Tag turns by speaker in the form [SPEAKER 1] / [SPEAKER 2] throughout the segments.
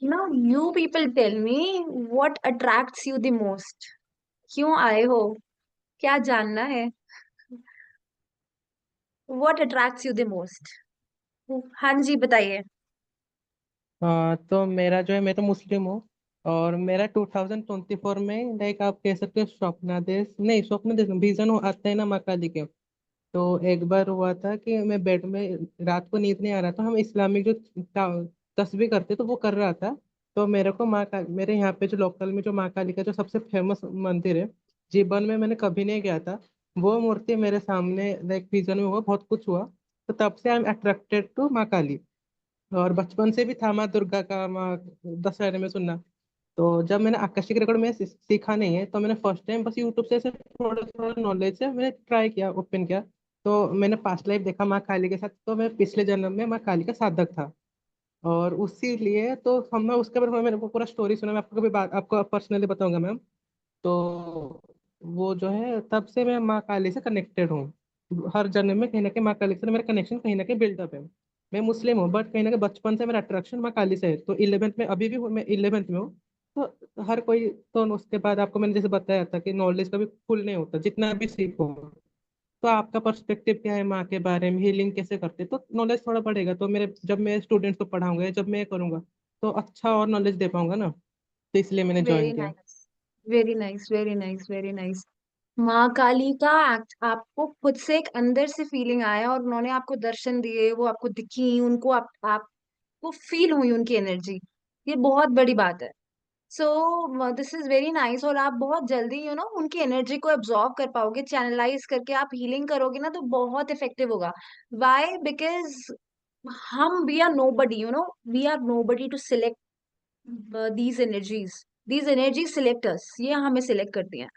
[SPEAKER 1] Now you people tell me what attracts you the most. क्यों आए हो? क्या जानना है? What attracts you the most? हाँ जी बताइए।
[SPEAKER 2] हाँ, तो मेरा जो है, मैं तो मुस्लिम हूँ। और मेरा 2024 में, लाइक आप कह सकते हो, स्वप्नादेश नहीं, स्वप्नादेश विजन आते हैं ना माँ काली के। तो एक बार हुआ था कि मैं बेड में, रात को नींद नहीं आ रहा था, हम इस्लामिक जो तस्बीह करते तो वो कर रहा था। तो मेरे को माँ का, मेरे यहाँ पे जो लोकल में जो माँ काली का जो सबसे फेमस मंदिर है, जीवन में मैंने कभी नहीं गया था, वो मूर्ति मेरे सामने लाइक विजन में हुआ, बहुत कुछ हुआ। तो तब से आई एम अट्रैक्टेड टू माँ काली। और बचपन से भी था माँ दुर्गा का, माँ दशहरे में सुनना। तो जब मैंने आकस्मिक रिकॉर्ड में सीखा नहीं है, तो मैंने फर्स्ट टाइम बस यूट्यूब से ऐसे थोड़ा थोड़ा नॉलेज से मैंने ट्राई किया, ओपन किया। तो मैंने पास्ट लाइफ देखा माँ काली के साथ, तो मैं पिछले जन्म में माँ काली का साधक था। और उसी लिए तो हम, मैं उसके बारे में मैंने वो पूरा स्टोरी सुना, मैं आपको कभी बात आपको पर्सनली बताऊंगा मैम। तो वो जो है, तब से मैं माँ काली से कनेक्टेड हूँ। हर जन्म में कहीं ना कहीं माँ काली से मेरा कनेक्शन कहीं ना कहीं बिल्डअप है। मैं मुस्लिम हूँ, बट कहीं ना कहीं बचपन से मेरा अट्रैक्शन माँ काली से है। तो 11th में, अभी भी मैं 11th में हूँ। तो हर कोई, तो उसके बाद आपको मैंने जैसे बताया था कि नॉलेज कभी फुल नहीं होता जितना भी सीखो। तो आपका पर्सपेक्टिव क्या है माँ के बारे में, हीलिंग कैसे करते, तो नॉलेज थोड़ा बढ़ेगा। तो मेरे, जब मैं स्टूडेंट्स को पढ़ाऊंगा या जब मैं करूंगा, तो अच्छा और नॉलेज दे पाऊंगा ना। तो इसलिए मैंने
[SPEAKER 1] वेरी
[SPEAKER 2] ज्वाइन किया।
[SPEAKER 1] Nice, very nice, very nice, very nice. माँ काली का आपको खुद से एक अंदर से फीलिंग आया और उन्होंने आपको दर्शन दिए, वो आपको दिखी, उनको आपको फील हुई उनकी एनर्जी। ये बहुत बड़ी बात है। सो दिस इज वेरी नाइस। और आप बहुत जल्दी उनकी एनर्जी को एब्जॉर्ब कर पाओगे, चैनलाइज करके आप हीलिंग करोगे ना, तो बहुत इफेक्टिव होगा। वाई? बिकॉज हम we are nobody, we are nobody to select these energies. These energies select us, ये हमें सिलेक्ट करती हैं।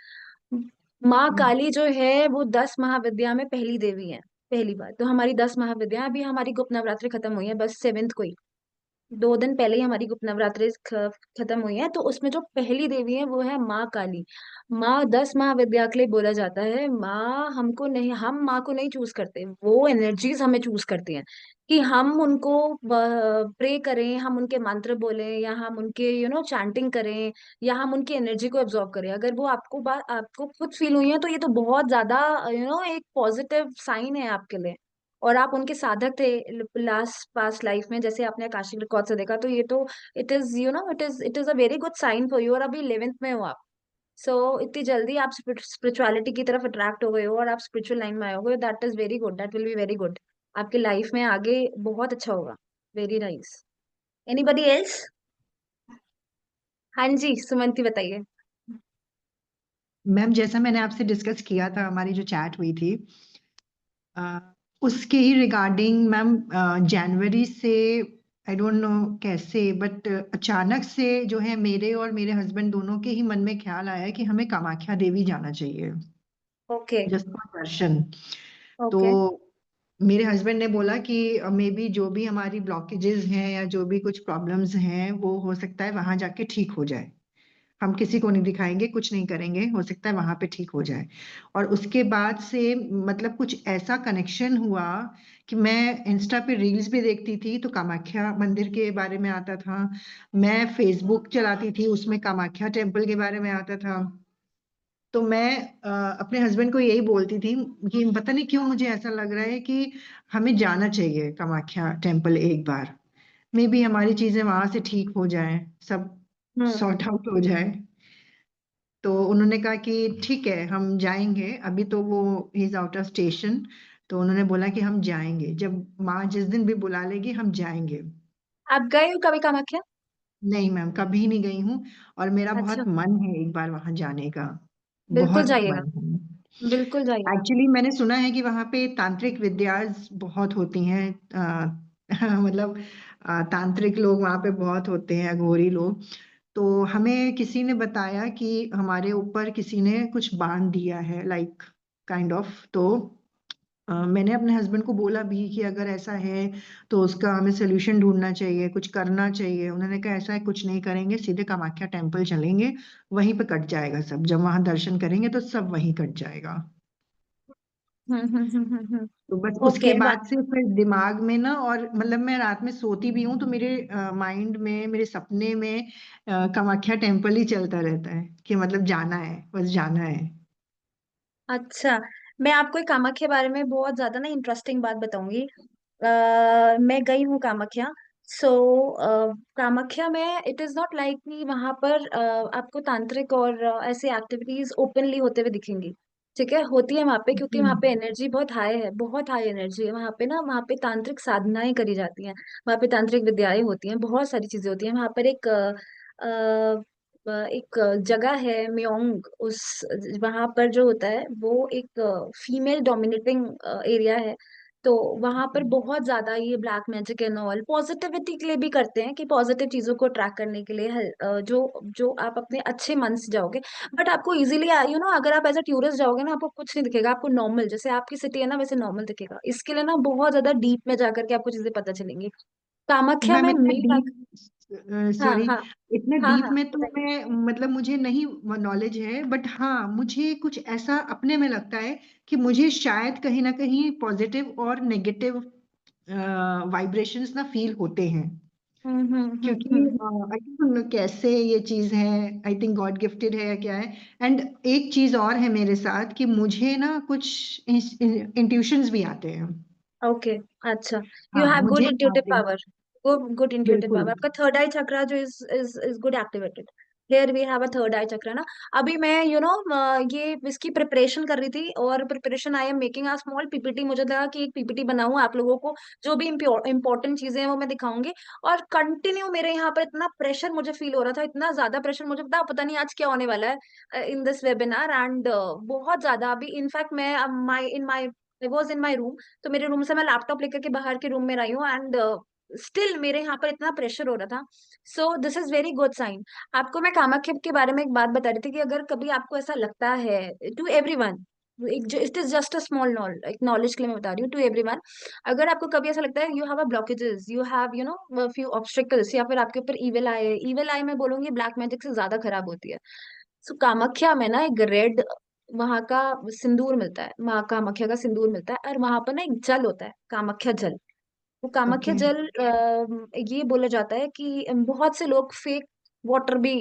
[SPEAKER 1] माँ काली जो है वो 10 महाविद्या में पहली देवी है। पहली बात तो हमारी 10 महाविद्या, अभी हमारी गुप्त नवरात्रि खत्म हुई है, बस 7th को ही, 2 दिन पहले ही हमारी गुप्त नवरात्रि खत्म हुई है। तो उसमें जो पहली देवी है वो है माँ काली। माँ 10 महाविद्या के लिए बोला जाता है। माँ हमको नहीं, हम माँ को नहीं चूज करते, वो एनर्जीज हमें चूज करती हैं कि हम उनको प्रे करें, हम उनके मंत्र बोलें, या हम उनके चैंटिंग करें, या हम उनकी एनर्जी को एब्जॉर्ब करें। अगर वो आपको बात आपको खुद फील हुई है, तो ये तो बहुत ज्यादा एक पॉजिटिव साइन है आपके लिए। और आप उनके साधक थे लास्ट पास्ट लाइफ में, जैसे आपने आकाशिक रिकॉर्ड से देखा। तो ये तो it is it is a very good sign for you. और अभी 11th में हो आप। सो इतनी जल्दी आप स्पिरिचुअलिटी की तरफ अट्रैक्ट हो गए हो और आप स्पिरिचुअल लाइन में आए हो, that is very good, that will be very good. आपकी लाइफ में आगे बहुत अच्छा होगा। Very nice. Anybody else? हाँ जी सुमंती बताइए।
[SPEAKER 3] मैम, जैसा मैंने आपसे डिस्कस किया था, हमारी जो चैट हुई थी, अ, उसके ही रिगार्डिंग मैम, जनवरी से, आई डोंट नो कैसे, बट अचानक से जो है मेरे और मेरे हस्बैंड दोनों के ही मन में ख्याल आया कि हमें कामाख्या देवी जाना चाहिए,
[SPEAKER 1] ओके।
[SPEAKER 3] जस्ट फॉर दर्शन। तो
[SPEAKER 1] ओके।
[SPEAKER 3] मेरे हस्बैंड ने बोला कि मे बी जो भी हमारी ब्लॉकेजेस हैं या जो भी कुछ प्रॉब्लम्स हैं, वो हो सकता है वहां जाके ठीक हो जाए। हम किसी को नहीं दिखाएंगे, कुछ नहीं करेंगे, हो सकता है वहां पे ठीक हो जाए। और उसके बाद से मतलब कुछ ऐसा कनेक्शन हुआ कि मैं इंस्टा पे रील्स भी देखती थी तो कामाख्या मंदिर के बारे में आता था। मैं फेसबुक चलाती थी, उसमें कामाख्या टेम्पल के बारे में आता था। तो मैं अपने हस्बैंड को यही बोलती थी कि पता नहीं क्यों मुझे ऐसा लग रहा है कि हमें जाना चाहिए कामाख्या टेम्पल एक बार। मे बी हमारी चीजें वहां से ठीक हो जाएं, सब
[SPEAKER 1] हम्म।
[SPEAKER 3] सॉर्ट आउट हो जाए। तो उन्होंने कहा कि ठीक है हम जाएंगे, अभी तो वो इज आउट ऑफ स्टेशन। तो उन्होंने बोला कि हम जाएंगे, जब माँ जिस दिन भी बुला लेगी हम जाएंगे।
[SPEAKER 1] आप गए हो कभी कामाख्या?
[SPEAKER 3] नहीं मैम, कभी नहीं गई हूँ। और मेरा
[SPEAKER 1] अच्छा।
[SPEAKER 3] बहुत मन है एक बार वहां जाने का,
[SPEAKER 1] बिल्कुल
[SPEAKER 3] बहुत
[SPEAKER 1] जाइएगा,
[SPEAKER 3] मन है।
[SPEAKER 1] बिल्कुल जाइएगा।
[SPEAKER 3] एक्चुअली मैंने सुना है कि वहां पे तांत्रिक विद्यास बहुत होती हैं, मतलब तांत्रिक लोग वहां पे बहुत होते हैं, अघोरी लोग। तो हमें किसी ने बताया कि हमारे ऊपर किसी ने कुछ बांध दिया है, लाइक काइंड ऑफ। तो मैंने अपने हस्बैंड को बोला भी कि अगर ऐसा है तो उसका हमें सोल्यूशन ढूंढना चाहिए, कुछ करना चाहिए। उन्होंने कहा ऐसा है, कुछ नहीं करेंगे, सीधे कामाख्या टेम्पल चलेंगे, वहीं पे कट जाएगा सब। जब वहां दर्शन करेंगे तो सब वहीं कट जाएगा। तो बस उसके
[SPEAKER 1] ओके।
[SPEAKER 3] बाद से फिर दिमाग में ना, और मतलब मैं रात में सोती भी हूँ तो मेरे माइंड में, मेरे सपने में कामाख्या टेम्पल ही चलता रहता है कि मतलब जाना है, बस जाना है।
[SPEAKER 1] अच्छा, मैं आपको एक कामाख्या के बारे में बहुत ज्यादा ना इंटरेस्टिंग बात बताऊंगी। मैं गई हूँ कामाख्या। सो कामाख्या में इट इज नॉट लाइक कि वहां पर आपको तांत्रिक और ऐसी एक्टिविटीज ओपनली होते हुए दिखेंगी। ठीक है, होती है वहां पे, क्योंकि वहां पे एनर्जी बहुत हाई है, बहुत हाई एनर्जी है वहां पे ना। वहां पे तांत्रिक साधनाएं करी जाती हैं, वहां पे तांत्रिक विद्याएं होती हैं, बहुत सारी चीजें होती हैं वहां पर। एक जगह है म्योंग, उस वहां पर जो होता है वो एक फीमेल डोमिनेटिंग एरिया है। तो वहां पर बहुत ज्यादा ये black magic and all positivity के लिए भी करते हैं, कि पॉजिटिव चीजों को अट्रैक्ट करने के लिए जो जो आप अपने अच्छे मन से जाओगे। बट आपको इजीली अगर आप एज अ टूरिस्ट जाओगे ना, आपको कुछ नहीं दिखेगा, आपको नॉर्मल जैसे आपकी सिटी है ना वैसे नॉर्मल दिखेगा। इसके लिए ना बहुत ज्यादा डीप में जाकर के आपको चीजें पता चलेंगी। कामाख्या
[SPEAKER 3] मैम
[SPEAKER 1] में
[SPEAKER 3] इतना
[SPEAKER 1] मेन।
[SPEAKER 3] डीप,
[SPEAKER 1] हाँ
[SPEAKER 3] सॉरी,
[SPEAKER 1] हाँ
[SPEAKER 3] इतना
[SPEAKER 1] हाँ
[SPEAKER 3] डीप
[SPEAKER 1] हाँ,
[SPEAKER 3] में तो
[SPEAKER 1] बताइए।
[SPEAKER 3] मैं मतलब मुझे नहीं नॉलेज है, बट हाँ मुझे कुछ ऐसा अपने में लगता है कि मुझे शायद कहीं ना कहीं पॉजिटिव और नेगेटिव वाइब्रेशंस ना फील होते हैं। क्योंकि आई थिंक कैसे ये चीज है, आई थिंक गॉड गिफ्टेड है या क्या है। एंड एक चीज और है मेरे साथ कि मुझे ना कुछ इंट्यूशंस भी आते हैं।
[SPEAKER 1] ओके। अच्छा, यू
[SPEAKER 3] हाँ
[SPEAKER 1] हैव गुड
[SPEAKER 3] मुझे
[SPEAKER 1] इंट्यूटिव
[SPEAKER 3] आते हैं,
[SPEAKER 1] पावर। गुड इंट्यूटिव
[SPEAKER 3] बिल्कुल।
[SPEAKER 1] पावर, आपका थर्ड आई चक्रा जो is good activated. Here we have a third eye chakra ना। अभी मैं ये इसकी प्रिपरेशन कर रही थी, और preparation I am making a small PPT. मुझे लगा कि एक पीपीटी बनाऊं, आप लोगों को जो भी इंपॉर्टेंट चीजें हैं वो मैं दिखाऊंगी। और कंटिन्यू मेरे यहाँ पर इतना प्रेशर मुझे फील हो रहा था, इतना ज्यादा प्रेशर, मुझे पता नहीं आज क्या होने वाला है इन दिस वेबिनार। एंड बहुत ज्यादा अभी इनफैक्ट मैं I was in my room. तो मेरे रूम से मैं लैपटॉप लेकर के बाहर के रूम में आई हूँ, एंड स्टिल मेरे यहाँ पर इतना प्रेशर हो रहा था। So this is very good sign. आपको मैं कामाख्या के बारे में एक बात बता रही थी, कि अगर कभी आपको ऐसा लगता है, to everyone, it is just a small knowledge, एक नॉलेज के लिए मैं बता रही हूँ टू एवरीवन। अगर आपको कभी ऐसा लगता है you have a blockages, you have few obstacles, या फिर आपके ऊपर ईविल आई है, ईविल आई मैं बोलूंगी ब्लैक मैजिक से ज्यादा खराब होती है। सो कामाख्या में ना एक रेड, वहां का सिंदूर मिलता है, माँ कामाख्या का सिंदूर मिलता है, और वहां पर ना एक जल होता है, कामाख्या जल। वो कामाख्या
[SPEAKER 3] ओके।
[SPEAKER 1] जल ये बोला जाता है कि बहुत से लोग फेक वाटर भी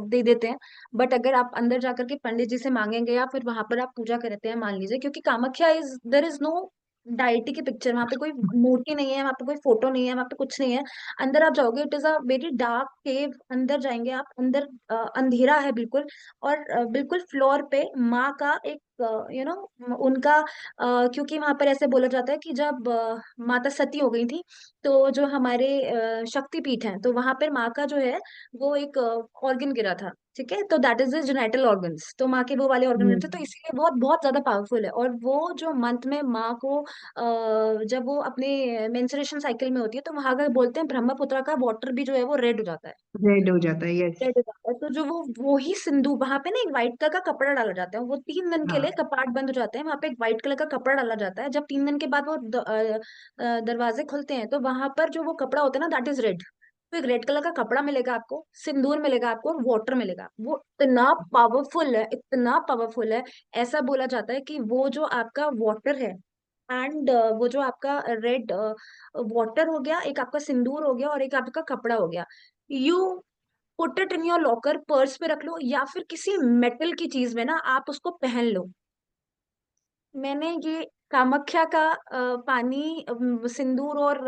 [SPEAKER 1] दे देते हैं। बट अगर आप अंदर जाकर के पंडित जी से मांगेंगे, या फिर वहां पर आप पूजा करते हैं मान लीजिए, क्योंकि Kamakhya is there is no deity की पिक्चर, वहां पे कोई मूर्ति नहीं है, वहां पे कोई फोटो नहीं है, वहां पे कुछ नहीं है। अंदर आप जाओगे, it is a very dark cave, अंदर जाएंगे आप, अंदर अंधेरा है बिल्कुल। और बिल्कुल फ्लोर पे माँ का एक उनका क्योंकि वहां पर ऐसे बोला जाता है कि जब माता सती हो गई थी, तो जो हमारे शक्तिपीठ हैं, तो वहां पर माँ का जो है वो एक ऑर्गन गिरा था। ठीक है, तो that is the genital organs, तो माँ के वो वाले ऑर्गन गिरे थे, तो
[SPEAKER 3] हम्म।
[SPEAKER 1] इसीलिए बहुत बहुत ज्यादा पावरफुल है। और वो जो मंथ में माँ को जब वो अपने मेंस्ट्रुएशन साइकिल में होती है, तो वहां का बोलते हैं ब्रह्मपुत्र का वाटर भी जो है वो रेड हो जाता है।
[SPEAKER 3] रेड हो जाता है, यस।
[SPEAKER 1] रेड हो जाता है, तो जो वो ही सिंधु वहां पे ना एक व्हाइट कलर का कपड़ा डाला जाता है, वो 3 दिन के लिए
[SPEAKER 3] हाँ।
[SPEAKER 1] कपाट बंद हो जाते हैं, वहां पे एक व्हाइट कलर का कपड़ा डाला जाता है। जब 3 दिन के बाद वो दरवाजे खुलते हैं, तो वहां पर जो वो कपड़ा होता है ना दैट इज रेड। तो एक रेड कलर का कपड़ा मिलेगा आपको, सिंदूर मिलेगा आपको, और वाटर मिलेगा। वो इतना पावरफुल है, इतना पावरफुल है। ऐसा बोला जाता है कि वो जो आपका वाटर है, एंड वो जो आपका रेड वाटर हो गया, एक आपका सिंदूर हो गया, और एक आपका कपड़ा हो गया, you put it in your locker, purse पे रख लो, या फिर किसी मेटल की चीज में ना आप उसको पहन लो। मैंने ये कामाख्या का पानी, सिंदूर और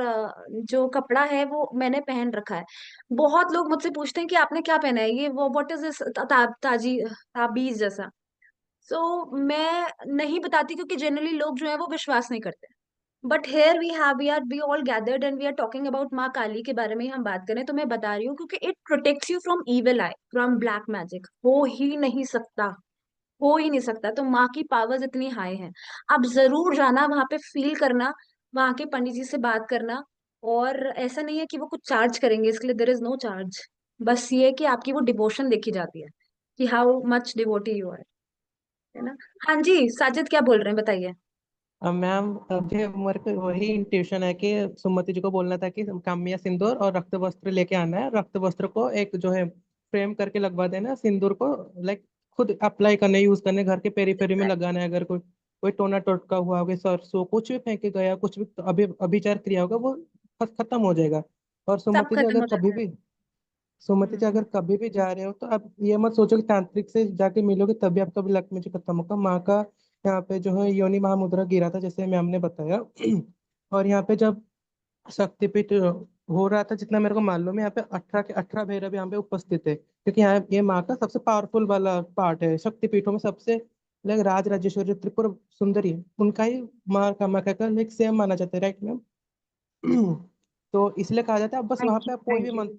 [SPEAKER 1] जो कपड़ा है वो मैंने पहन रखा है। बहुत लोग मुझसे पूछते हैं कि आपने क्या पहना है, ये वो व्हाट इज दिस, ताजी ताबीज जैसा। सो मैं नहीं बताती, क्योंकि जनरली लोग जो है वो विश्वास नहीं करते। But here we all gathered and we are talking about Maa Kali के बारे में ही हम बात करें, तो मैं बता रही हूँ, क्योंकि it protects you from evil I, from black magic. हो ही नहीं सकता, हो ही नहीं सकता। तो माँ की पावर्स इतनी हाई है, आप जरूर जाना वहां पे, फील करना, वहां के पंडित जी से बात करना। और ऐसा नहीं है कि वो कुछ चार्ज करेंगे इसके लिए, देर इज नो चार्ज। बस ये है कि आपकी वो डिवोशन देखी जाती है, कि how much devotee you are, है ना। हाँ जी, साजिद क्या बोल रहे हैं, बताइए।
[SPEAKER 2] अब मैम, मुझे मेरे को वही इंट्यूशन है कि सुमति जी को बोलना था कि काम्या सिंदूर और रक्त वस्त्र लेके आना है। रक्त वस्त्र को एक जो है फ्रेम करके लगवा देना, सिंदूर को लाइक खुद अप्लाई करने, यूज करने, घर के पेरीफेरी में लगाना है अगर कोई कोई टोना टोटका हुआ होगा, सरसों कुछ भी फेंके गया, कुछ भी अभी अभिचार क्रिया होगा, वो खत्म हो जाएगा। और
[SPEAKER 1] सब
[SPEAKER 2] सुमति जी
[SPEAKER 1] खत्म
[SPEAKER 2] अगर
[SPEAKER 1] हो
[SPEAKER 2] कभी
[SPEAKER 1] जाता है।
[SPEAKER 2] भी सुमति जी अगर कभी भी जा रहे हो तो आप ये मत सोचो कि तांत्रिक से जाके मिलोगे तभी आपका भी लक्ष्मी जी खत्म होगा। माँ का यहाँ पे जो है योनि महामुद्रा गिरा था, जैसे मैम ने बताया। और यहाँ पे जब शक्तिपीठ हो रहा था, जितना मेरे को मालूम है, यहाँ पे 18 के 18 भैरव यहाँ पे उपस्थित है, क्योंकि यहाँ ये माँ का सबसे पावरफुल वाला पार्ट है शक्तिपीठों में। सबसे लाइक राज राजेश्वरी त्रिपुर सुंदरी उनका ही माँ कामाख्या का लाइक सेम माना जाता है, राइट मैम? तो इसलिए कहा जाता है, आप बस वहां
[SPEAKER 1] थैंक यू,
[SPEAKER 2] पे आप
[SPEAKER 1] थैंक यू।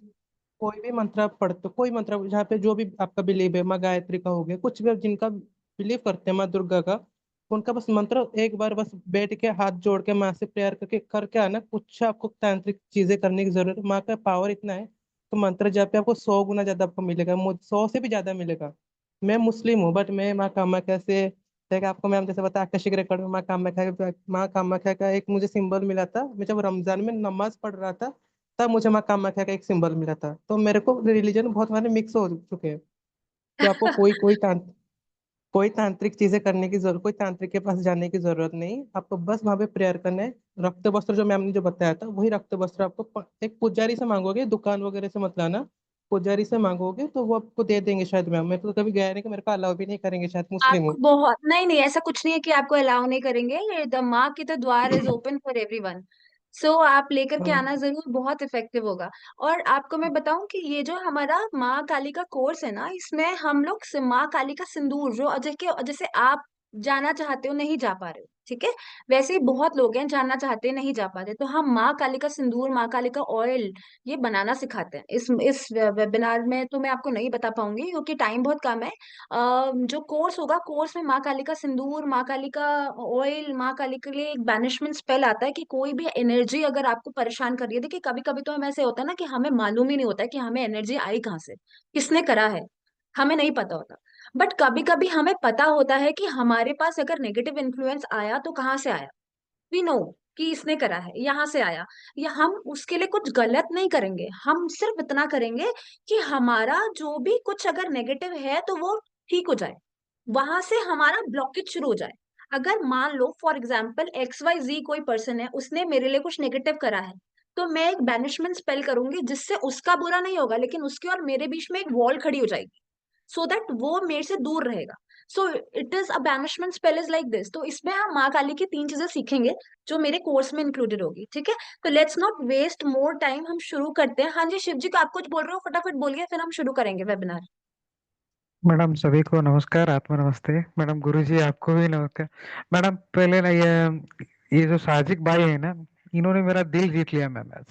[SPEAKER 2] कोई भी मंत्र आप पढ़ते हो, कोई मंत्र जहाँ पे जो भी आपका बिलीव है, माँ गायत्री का हो गया, कुछ भी आप जिनका बिलीव करते हैं माँ दुर्गा का, उनका बस मंत्र एक बार बस बैठ के हाथ जोड़ के माँ से प्रेयर करके आना। कुछ आपको तांत्रिक चीजें करने की जरूरत है, माँ का पावर इतना है। तो मंत्र जब पे आपको 100 गुना ज्यादा आपको मिलेगा, 100 से भी ज्यादा मिलेगा। मैं मुस्लिम हूँ, बट मैं माँ कामाख्या से, देखा आपको मैम जैसे बताया आकस्मिक रिकॉर्ड में माँ कामाख्या का एक मुझे सिंबल मिला था। मैं जब रमजान में नमाज पढ़ रहा था, तब मुझे माँ कामाख्या का एक सिंबल मिला था। तो मेरे को रिलीजन बहुत हमारे मिक्स हो चुके हैं। तो आपको कोई तांत्रिक चीजें करने की जरूरत, कोई तांत्रिक के पास जाने की जरूरत नहीं। आपको बस वहां पे प्रेयर करना है। रक्त वस्त्र जो मैम ने जो बताया था, वही रक्त वस्त्र आपको एक पुजारी से मांगोगे, दुकान वगैरह से मत लाना। पुजारी से मांगोगे तो वो आपको दे देंगे शायद। मैम मैं तो कभी गया नहीं, कि मेरे को अलाउ भी नहीं करेंगे, शायद मुस्लिम
[SPEAKER 1] आपको
[SPEAKER 2] हूँ।
[SPEAKER 1] बहुत, नहीं नहीं, ऐसा कुछ नहीं है कि आपको अलाउ नहीं करेंगे। द माँ की तो द्वार इज ओपन फॉर एवरीवन। सो आप लेकर के आना जरूर, बहुत इफेक्टिव होगा। और आपको मैं बताऊं कि ये जो हमारा माँ काली का कोर्स है ना, इसमें हम लोग माँ काली का सिंदूर जो जैसे आप जाना चाहते हो, नहीं जा पा रहे हो, ठीक है, वैसे ही बहुत लोग हैं जानना चाहते हैं नहीं जा पाते, तो हम माँ काली का सिंदूर, माँ काली का ऑयल, ये बनाना सिखाते हैं। इस वेबिनार में तो मैं आपको नहीं बता पाऊंगी क्योंकि टाइम बहुत कम है। जो कोर्स होगा, कोर्स में माँ काली का सिंदूर, माँ काली का ऑयल, माँ काली के लिए एक बैनिशमेंट स्पेल आता है कि कोई भी एनर्जी अगर आपको परेशान कर रही है, देखिए कभी कभी तो हमें ऐसे होता है ना कि हमें मालूम ही नहीं होता है कि हमें एनर्जी आई कहाँ से, किसने करा है, हमें नहीं पता होता। बट कभी कभी हमें पता होता है कि हमारे पास अगर नेगेटिव इन्फ्लुएंस आया तो कहाँ से आया। वी नो कि इसने करा है, यहाँ से आया। या हम उसके लिए कुछ गलत नहीं करेंगे, हम सिर्फ इतना करेंगे कि हमारा जो भी कुछ अगर नेगेटिव है तो वो ठीक हो जाए, वहां से हमारा ब्लॉकेज शुरू हो जाए। अगर मान लो फॉर एग्जाम्पल XYZ कोई पर्सन है, उसने मेरे लिए कुछ नेगेटिव करा है, तो मैं एक बैनिशमेंट स्पेल करूंगी जिससे उसका बुरा नहीं होगा, लेकिन उसके और मेरे बीच में एक वॉल खड़ी हो जाएगी, सो दैट वो मेरे से दूर रहेगा। So it is a banishment spell is like this. तो इसमें हम माँ काली की 3 चीजें सीखेंगे जो मेरे कोर्स में इंक्लूडेड होगी, ठीक है। तो let's not waste more time, हम शुरू करते हैं। हाँ जी शिव जी, को आप कुछ बोल रहे हो, फटाफट बोलिए, फिर हम शुरू करेंगे वेबिनार।
[SPEAKER 4] मैडम सभी को नमस्कार, आत्मा नमस्ते। मैडम गुरुजी आपको भी नमस्कार। मैडम पहले ना ये जो साजिक भाई है ना, इन्होंने मेरा दिल जीत लिया मैम आज।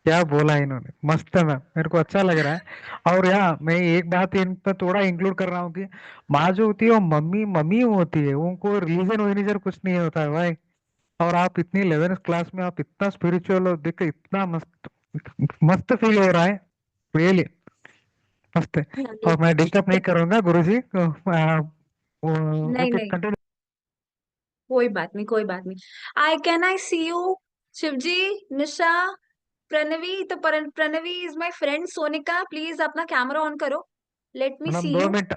[SPEAKER 4] क्या बोला इन्होंने, मस्त है मैम, मेरे को अच्छा लग रहा है। और यहाँ मैं एक बात इन पर थोड़ा इंक्लूड कर रहा हूँ कि माँ जो होती है वो मम्मी मम्मी होती है, उनको रिलीजन विलीजन कुछ नहीं होता है भाई। और आप इतनी 11th क्लास में आप इतना स्पिरिचुअल हो, देख के इतना मस्त मस्त फील हो रहा है, रियली मस्त है।
[SPEAKER 1] हाँ जी।
[SPEAKER 4] और मैं डिस्टर्ब नहीं करूंगा गुरुजी को।
[SPEAKER 1] नहीं
[SPEAKER 4] ओके
[SPEAKER 1] नहीं,
[SPEAKER 4] कंटिन्यू।
[SPEAKER 1] कोई बात नहीं, कोई बात नहीं। I can I see you Shiv ji, Nisha, Pranavi. तो Pranavi is my friend Sonika, please अपना कैमरा ऑन करो, लेट मी
[SPEAKER 4] मैडम
[SPEAKER 1] सी
[SPEAKER 4] दो
[SPEAKER 1] यू।
[SPEAKER 4] मिनट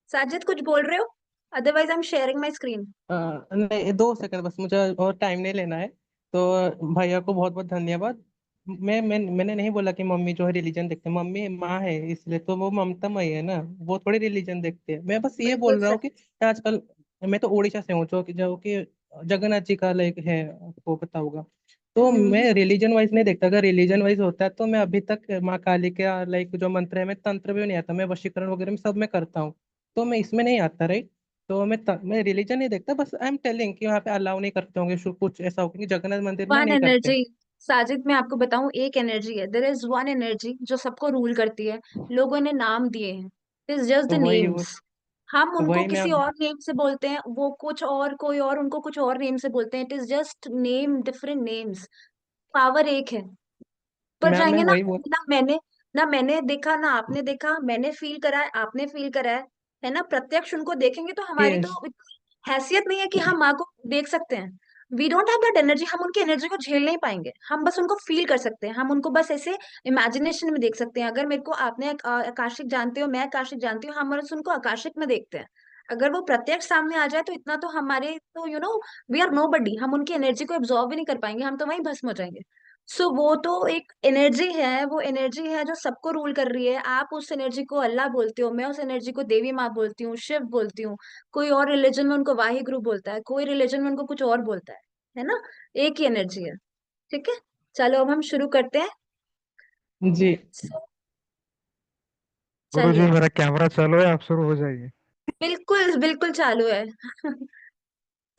[SPEAKER 1] साजिद कुछ बोल रहे हो? Otherwise I am sharing my screen.
[SPEAKER 2] नहीं, 2 सेकंड बस, मुझे और टाइम नहीं लेना है। तो भैया को बहुत बहुत धन्यवाद। मैंने नहीं बोला कि मम्मी जो है रिलीजन देखते हैं, मम्मी माँ है इसलिए तो वो ममतामयी है ना, वो थोड़ी रिलीजन देखते हैं। मैं बस ये
[SPEAKER 1] बिल्कुल
[SPEAKER 2] बोल रहा हूँ
[SPEAKER 1] सही।
[SPEAKER 2] कि आजकल मैं तो उड़ीसा से हूँ, जो कि जगन्नाथ जी का लाइक है, आपको पता होगा। तो
[SPEAKER 1] हम्म।
[SPEAKER 2] मैं रिलीजन वाइज नहीं देखता। अगर रिलीजन वाइज होता है तो मैं अभी तक माँ काली के लाइक जो मंत्र है, मैं तंत्र भी नहीं आता, मैं वशीकरण वगैरह में सब मैं करता हूँ। तो मैं इसमें नहीं आता, राइट? तो मैं रिलीजन नहीं देखता, बस आई एम टेलिंग कि वहाँ पे अलाउ नहीं करते होंगे, कुछ ऐसा होगा कि जगन्नाथ मंदिर में
[SPEAKER 1] वन
[SPEAKER 2] नहीं करते।
[SPEAKER 1] एनर्जी, साजिद मैं आपको बताऊं, एक एनर्जी है, देयर इज वन एनर्जी जो सबको रूल करती है। लोगों ने नाम दिए हैं, इट इज जस्ट द
[SPEAKER 2] वही
[SPEAKER 1] नेम्स। हम उनको
[SPEAKER 2] वही मैं
[SPEAKER 1] किसी और नेम से बोलते हैं, वो कुछ और, कोई और उनको कुछ और नेम से बोलते हैं। It is just name, different names, power एक है। पर
[SPEAKER 2] मैं
[SPEAKER 1] जाएंगे ना,
[SPEAKER 2] वही बोल
[SPEAKER 1] ना मैंने देखा, ना आपने देखा, मैंने फील करा है, आपने फील करा है ना, प्रत्यक्ष उनको देखेंगे तो हमारी
[SPEAKER 2] कि
[SPEAKER 1] तो इतनी हैसियत नहीं है कि हम माँ को देख सकते हैं। We don't have that energy, हम उनकी एनर्जी को झेल नहीं पाएंगे, हम बस उनको फील कर सकते हैं, हम उनको बस ऐसे इमेजिनेशन में देख सकते हैं। अगर मेरे को आपने आकाशिक जानते हो, मैं आकाशिक जानती हूँ, हम बस उनको आकाशिक में देखते हैं। अगर वो प्रत्यक्ष सामने आ जाए तो इतना तो हमारे तो वी आर नो बडी, हम उनकी एनर्जी को एब्जॉर्व भी नहीं कर पाएंगे, हम तो वहीं भस्म हो जाएंगे। सो वो तो एक एनर्जी है, वो एनर्जी है जो सबको रूल कर रही है। आप उस एनर्जी को अल्लाह बोलते हो, मैं उस एनर्जी को देवी माँ बोलती हूँ, शिव बोलती हूँ, कोई और रिलीजन में उनको वाहिगुरु बोलता है, कोई रिलीजन में उनको कुछ और बोलता है ना? एक ही एनर्जी है। ठीक है, चलो अब हम शुरू करते हैं।
[SPEAKER 2] जी।
[SPEAKER 1] So,
[SPEAKER 4] गुरु जी
[SPEAKER 1] चलिए,
[SPEAKER 4] मेरा कैमरा चालू है, आप शुरू हो जाइए।
[SPEAKER 1] बिल्कुल बिल्कुल चालू है।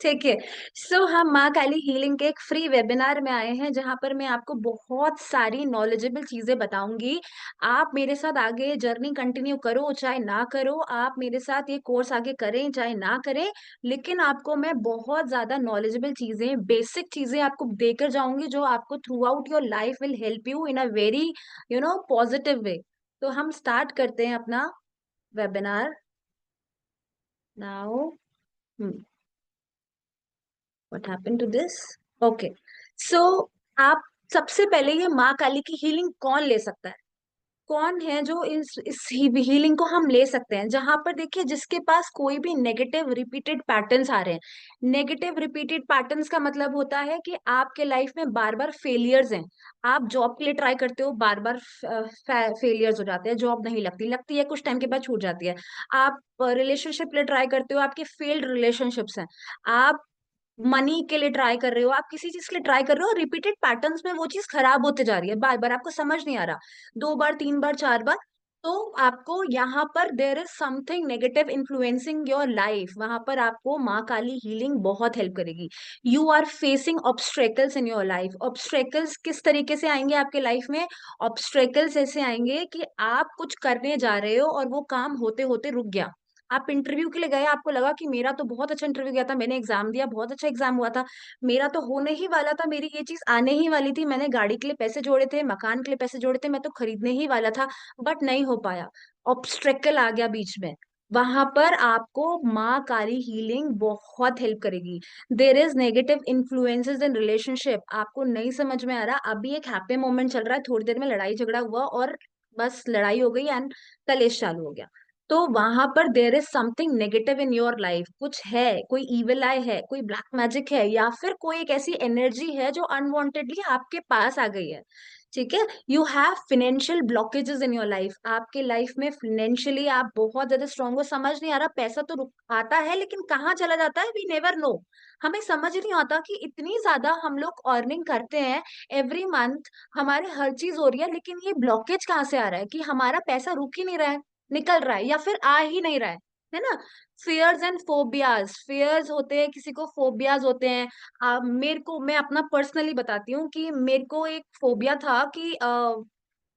[SPEAKER 1] ठीक है। सो हम माँ काली हीलिंग के एक फ्री वेबिनार में आए हैं, जहां पर मैं आपको बहुत सारी नॉलेजेबल चीजें बताऊंगी। आप मेरे साथ आगे जर्नी कंटिन्यू करो चाहे ना करो, आप मेरे साथ ये कोर्स आगे करें चाहे ना करें, लेकिन आपको मैं बहुत ज्यादा नॉलेजेबल चीजें, बेसिक चीजें आपको देकर जाऊंगी, जो आपको throughout your life will help you in a very positive way. तो हम स्टार्ट करते हैं अपना webinar now. What happened to this? Okay. So आप सबसे पहले, ये माँ काली की हीलिंग कौन ले सकता है? कौन है जो इस हीलिंग को हम ले सकते हैं? जहां पर देखिए, जिसके पास कोई भी नेगेटिव रिपीटेड पैटर्न्स आ रहे हैं। नेगेटिव रिपीटेड पैटर्न्स का मतलब होता है कि आपके लाइफ में बार बार फेलियर्स हैं। आप जॉब के लिए ट्राई करते हो, बार बार फेलियर्स हो जाते हैं, जॉब नहीं लगती, लगती है कुछ टाइम के बाद छूट जाती है। आप रिलेशनशिप के लिए ट्राई करते हो, आपके फेल्ड रिलेशनशिप्स हैं। आप मनी के लिए ट्राई कर रहे हो, आप किसी चीज के लिए ट्राई कर रहे हो, रिपीटेड पैटर्न्स में वो चीज खराब होते जा रही है, बार बार आपको समझ नहीं आ रहा, 2 बार 3 बार 4 बार। तो आपको यहाँ पर there is something negative influencing your life, वहां पर आपको माँ काली हीलिंग बहुत हेल्प करेगी। You are facing obstacles in your life. Obstacles किस तरीके से आएंगे आपके लाइफ में? ऑब्स्ट्रेकल्स ऐसे आएंगे कि आप कुछ करने जा रहे हो और वो काम होते होते रुक गया। आप इंटरव्यू के लिए गए, आपको लगा कि मेरा तो बहुत अच्छा इंटरव्यू गया था, मैंने एग्जाम दिया, बहुत अच्छा एग्जाम हुआ था, मेरा तो होने ही वाला था, मेरी ये चीज आने ही वाली थी, मैंने गाड़ी के लिए पैसे जोड़े थे, मकान के लिए पैसे जोड़े थे, मैं तो खरीदने ही वाला था, बट नहीं हो पाया, ऑब्स्ट्रकल आ गया बीच में। वहां पर आपको माँ काली हीलिंग बहुत हेल्प करेगी। There is negative influences in relationship, आपको नहीं समझ में आ रहा, अभी एक हैप्पी मोमेंट चल रहा है, थोड़ी देर में लड़ाई झगड़ा हुआ और बस लड़ाई हो गई एंड कलेश चालू हो गया। तो वहां पर there is something negative in your life, कुछ है, कोई इविल आई है, कोई ब्लैक मैजिक है, या फिर कोई एक ऐसी एनर्जी है जो अनवांटेडली आपके पास आ गई है। ठीक है। You have financial blockages in your life, आपके लाइफ में फाइनेंशियली आप बहुत ज्यादा स्ट्रांग हो, समझ नहीं आ रहा, पैसा तो आता है लेकिन कहाँ चला जाता है, वी नेवर नो। हमें समझ नहीं आता कि इतनी ज्यादा हम लोग अर्निंग करते हैं एवरी मंथ, हमारे हर चीज हो रही है, लेकिन ये ब्लॉकेज कहाँ से आ रहा है कि हमारा पैसा रुक ही नहीं रहा है, निकल रहा है या फिर आ ही नहीं रहा है ना? फियर्स एंड फोबियाज, फियर्स होते हैं किसी को, फोबियाज होते हैं। मेरे को, मैं अपना पर्सनली बताती हूँ कि मेरे को एक फोबिया था कि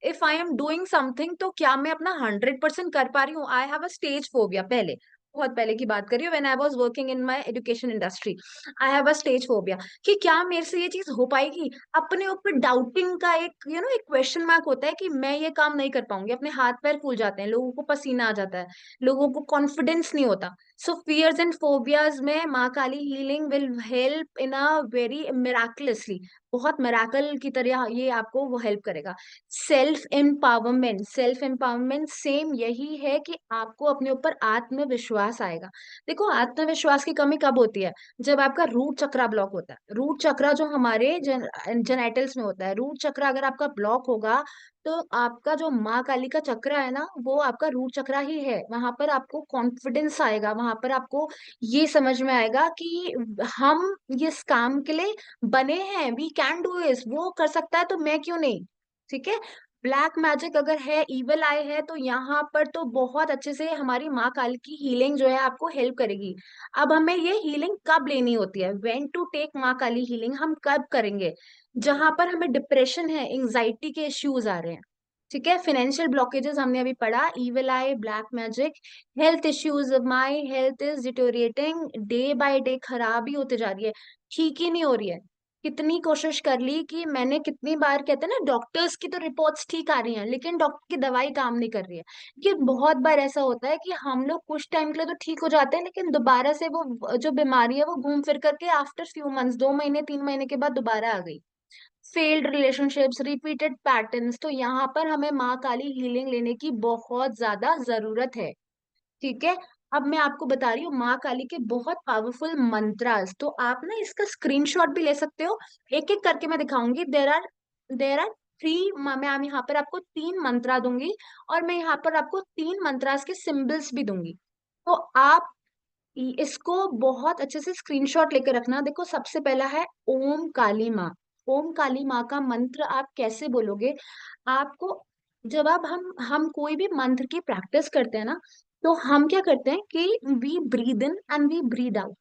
[SPEAKER 1] if I am doing something, तो क्या मैं अपना 100% कर पा रही हूँ? I have a stage phobia, पहले, बहुत पहले की बात कर रही हूँ, when I was working in my education industry. I have a stage phobia कि क्या मेरे से ये चीज हो पाएगी, अपने ऊपर डाउटिंग का एक एक क्वेश्चन मार्क होता है कि मैं ये काम नहीं कर पाऊंगी, अपने हाथ पैर फूल जाते हैं, लोगों को पसीना आ जाता है, लोगों को कॉन्फिडेंस नहीं होता। सो फियर्स एंड फोबियाज में माँ Kali healing will help in a very miraculously, बहुत मिराकल की तरह ये आपको वो हेल्प करेगा। Self empowerment, self empowerment same यही है कि आपको अपने ऊपर आत्मविश्वास आएगा। देखो, आत्मविश्वास की कमी कब होती है? जब आपका रूट चक्रा ब्लॉक होता है। रूट चक्रा जो हमारे जेनेटल्स में होता है, रूट चक्रा अगर आपका ब्लॉक होगा, तो आपका जो माँ काली का चक्रा है ना, वो आपका रूट चक्रा ही है। वहां पर आपको कॉन्फिडेंस आएगा, वहां पर आपको ये समझ में आएगा कि हम इस काम के लिए बने हैं, वी कैन डू इस, वो कर सकता है तो मैं क्यों नहीं। ठीक है। ब्लैक मैजिक अगर है, इवल आई है, तो यहाँ पर तो बहुत अच्छे से हमारी माँ काल की हीलिंग जो है आपको हेल्प करेगी। अब हमें ये हीलिंग कब लेनी होती है, व्हेन टू टेक माँ काली हीलिंग, हम कब करेंगे? जहां पर हमें डिप्रेशन है, एंजाइटी के इश्यूज आ रहे हैं। ठीक है। फाइनेंशियल ब्लॉकेजेस हमने अभी पढ़ा, evil I, black magic, health issues, my health is deteriorating, day by day खराब ही होते जा रही है, ठीक ही नहीं हो रही है। कितनी कोशिश कर ली कि मैंने, कितनी बार कहते हैं ना, डॉक्टर्स की तो रिपोर्ट्स ठीक आ रही हैं लेकिन डॉक्टर की दवाई काम नहीं कर रही है। कि बहुत बार ऐसा होता है कि हम लोग कुछ टाइम के लिए तो ठीक हो जाते हैं लेकिन दोबारा से वो जो बीमारी है वो घूम फिर करके आफ्टर फ्यू मंथ्स, 2 महीने 3 महीने के बाद दोबारा आ गई। फेल्ड रिलेशनशिप्स, रिपीटेड पैटर्न्स, तो यहाँ पर हमें माँ काली हीलिंग लेने की बहुत ज्यादा जरूरत है। ठीक है। अब मैं आपको बता रही हूँ माँ काली के बहुत पावरफुल मंत्रास, तो आप ना इसका स्क्रीनशॉट भी ले सकते हो। एक एक करके मैं दिखाऊंगी। देर आर 3, मैं यहाँ पर आपको 3 मंत्रा दूंगी और मैं यहाँ पर आपको 3 मंत्रास के सिंबल्स भी दूंगी। तो आप इसको बहुत अच्छे से स्क्रीनशॉट लेकर रखना। देखो, सबसे पहला है ओम काली माँ। ओम काली माँ का मंत्र आप कैसे बोलोगे? आपको, जब आप हम कोई भी मंत्र की प्रैक्टिस करते हैं ना, तो हम क्या करते हैं कि we breathe in and we breathe out.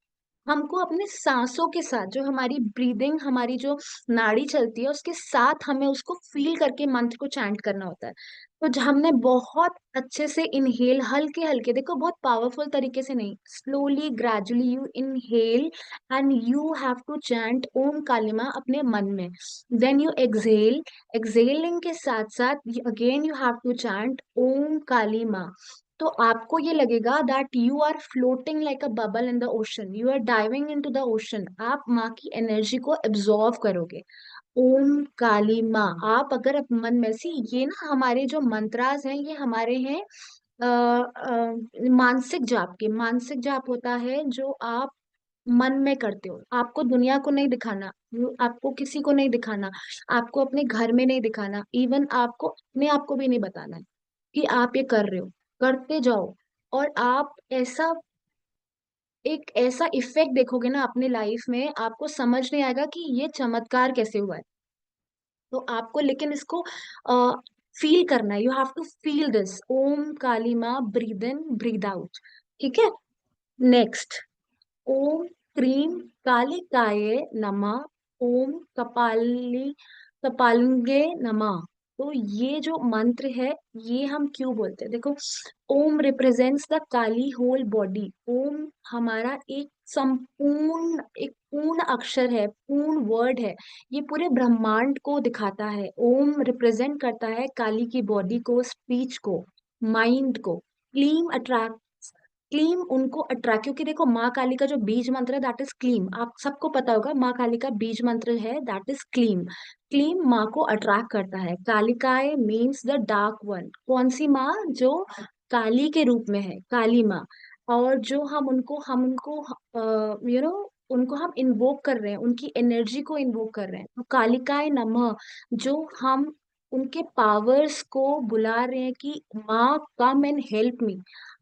[SPEAKER 1] हमको अपने सांसों के साथ, जो हमारी ब्रीदिंग, हमारी जो नाड़ी चलती है उसके साथ हमें उसको फील करके मंत्र को चैंट करना होता है। तो हमने बहुत अच्छे से इनहेल, हल्के हल्के, देखो बहुत पावरफुल तरीके से नहीं, slowly gradually you inhale and you have to chant Om Kalima अपने मन में। देन यू एक्सहेल, एक्सहेलिंग के साथ साथ again you have to chant Om Kalima. तो आपको ये लगेगा that you are floating like a bubble in the ocean, you are diving into the ocean. आप माँ की एनर्जी को एब्जॉर्व करोगे। ओम काली माँ, आप अगर मन में से, ये ना हमारे जो मंत्रास हैं ये हमारे हैं मानसिक जाप के। मानसिक जाप होता है जो आप मन में करते हो, आपको दुनिया को नहीं दिखाना, आपको किसी को नहीं दिखाना, आपको अपने घर में नहीं दिखाना, इवन आपको अपने आप को भी नहीं बताना है कि आप ये कर रहे हो। करते जाओ और आप ऐसा, एक ऐसा इफेक्ट देखोगे ना अपने लाइफ में, आपको समझ नहीं आएगा कि ये चमत्कार कैसे हुआ है। तो आपको लेकिन इसको फील करना है, you have to feel this Om Kali Maa, breathe in breathe out. ठीक है। नेक्स्ट, ओम क्रीम कालिकाये नमः, ओम कपालंगे नमः। तो ये जो मंत्र है ये हम क्यों बोलते हैं? देखो, Om represents the Kali whole body. Om हमारा एक संपूर्ण, एक पूर्ण अक्षर है, पूर्ण वर्ड है। ये पूरे ब्रह्मांड को दिखाता है। ओम रिप्रेजेंट करता है काली की बॉडी को, स्पीच को, माइंड को। क्लीम अट्रैक्ट, क्लीम उनको अट्रैक्ट, क्योंकि देखो माँ काली का जो बीज मंत्र है दैट इज क्लीम। आप सबको पता होगा माँ काली का बीज मंत्र है दैट इज क्लीम। क्लीम माँ को अट्रैक्ट करता है। कालिकाए मीन्स द डार्क वन। कौन सी माँ? जो काली के रूप में है, काली माँ। और जो हम उनको उनको हम इन्वोक कर रहे हैं, उनकी एनर्जी को इन्वोक कर रहे हैं। तो कालिकाए नमः, जो हम उनके पावर्स को बुला रहे हैं कि माँ कम एंड हेल्प मी,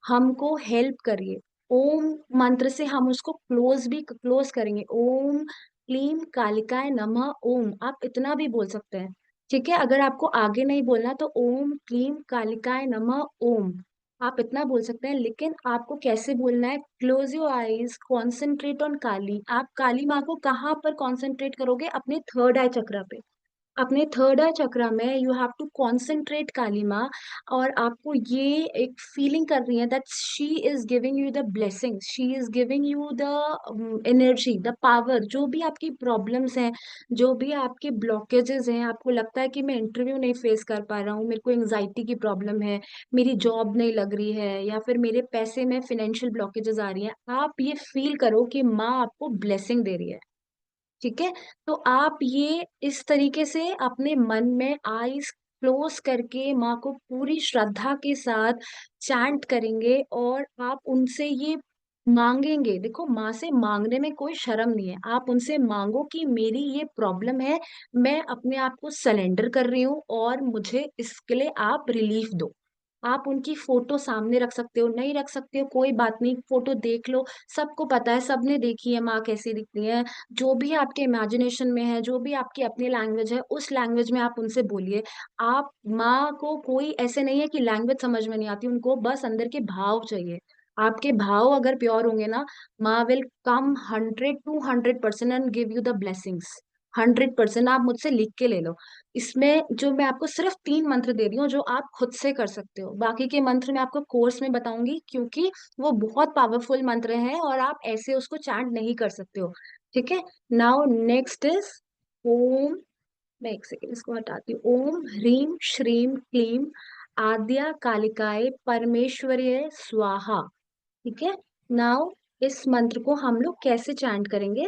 [SPEAKER 1] हमको हेल्प करिए। ओम मंत्र से हम उसको क्लोज करेंगे। ओम क्लीम कालिकाय नमः ओम, आप इतना भी बोल सकते हैं। ठीक है। अगर आपको आगे नहीं बोलना तो ओम क्लीम कालिकाय नमः ओम, आप इतना बोल सकते हैं। लेकिन आपको कैसे बोलना है? Close your eyes, concentrate on Kali. आप काली माँ को कहाँ पर कॉन्सेंट्रेट करोगे? अपने थर्ड आई चक्र पे। अपने थर्ड आई चक्र में यू हैव टू कॉन्सेंट्रेट काली माँ। और आपको ये एक फीलिंग कर रही है that she is giving you the blessings, she is giving you the energy, the power. जो भी आपकी प्रॉब्लम्स हैं, जो भी आपके ब्लॉकेजेस हैं, आपको लगता है कि मैं इंटरव्यू नहीं फेस कर पा रहा हूँ, मेरे को एंजाइटी की प्रॉब्लम है, मेरी जॉब नहीं लग रही है, या फिर मेरे पैसे में फाइनेंशियल ब्लॉकेजेस आ रही हैं, आप ये फील करो कि माँ आपको ब्लेसिंग दे रही है। ठीक है। तो आप ये इस तरीके से अपने मन में आईज क्लोज करके माँ को पूरी श्रद्धा के साथ चैंट करेंगे और आप उनसे ये मांगेंगे। देखो, माँ से मांगने में कोई शर्म नहीं है। आप उनसे मांगो कि मेरी ये प्रॉब्लम है, मैं अपने आप को सरेंडर कर रही हूँ और मुझे इसके लिए आप रिलीफ दो। आप उनकी फोटो सामने रख सकते हो, नहीं रख सकते हो कोई बात नहीं, फोटो देख लो। सबको पता है, सबने देखी है माँ कैसी दिखती है। जो भी आपके इमेजिनेशन में है, जो भी आपकी अपनी लैंग्वेज है, उस लैंग्वेज में आप उनसे बोलिए। आप माँ को, कोई ऐसे नहीं है कि लैंग्वेज समझ में नहीं आती, उनको बस अंदर के भाव चाहिए। आपके भाव अगर प्योर होंगे ना, माँ will come 100 to 100% and give you the blessings. 100%। आप मुझसे लिख के ले लो। इसमें जो मैं आपको सिर्फ 3 मंत्र दे रही हूँ जो आप खुद से कर सकते हो, बाकी के मंत्र मैं आपको कोर्स में बताऊंगी क्योंकि वो बहुत पावरफुल मंत्र हैं और आप ऐसे उसको चैंट नहीं कर सकते हो। ठीक है। नाउ नेक्स्ट इज ओम, मैं एक सेकेंड इसको हटाती हूँ। ओम ह्रीम श्रीम क्लीम आद्या कालिकाए परमेश्वरीय स्वाहा। ठीक है। नाउ इस मंत्र को हम लोग कैसे चैंट करेंगे?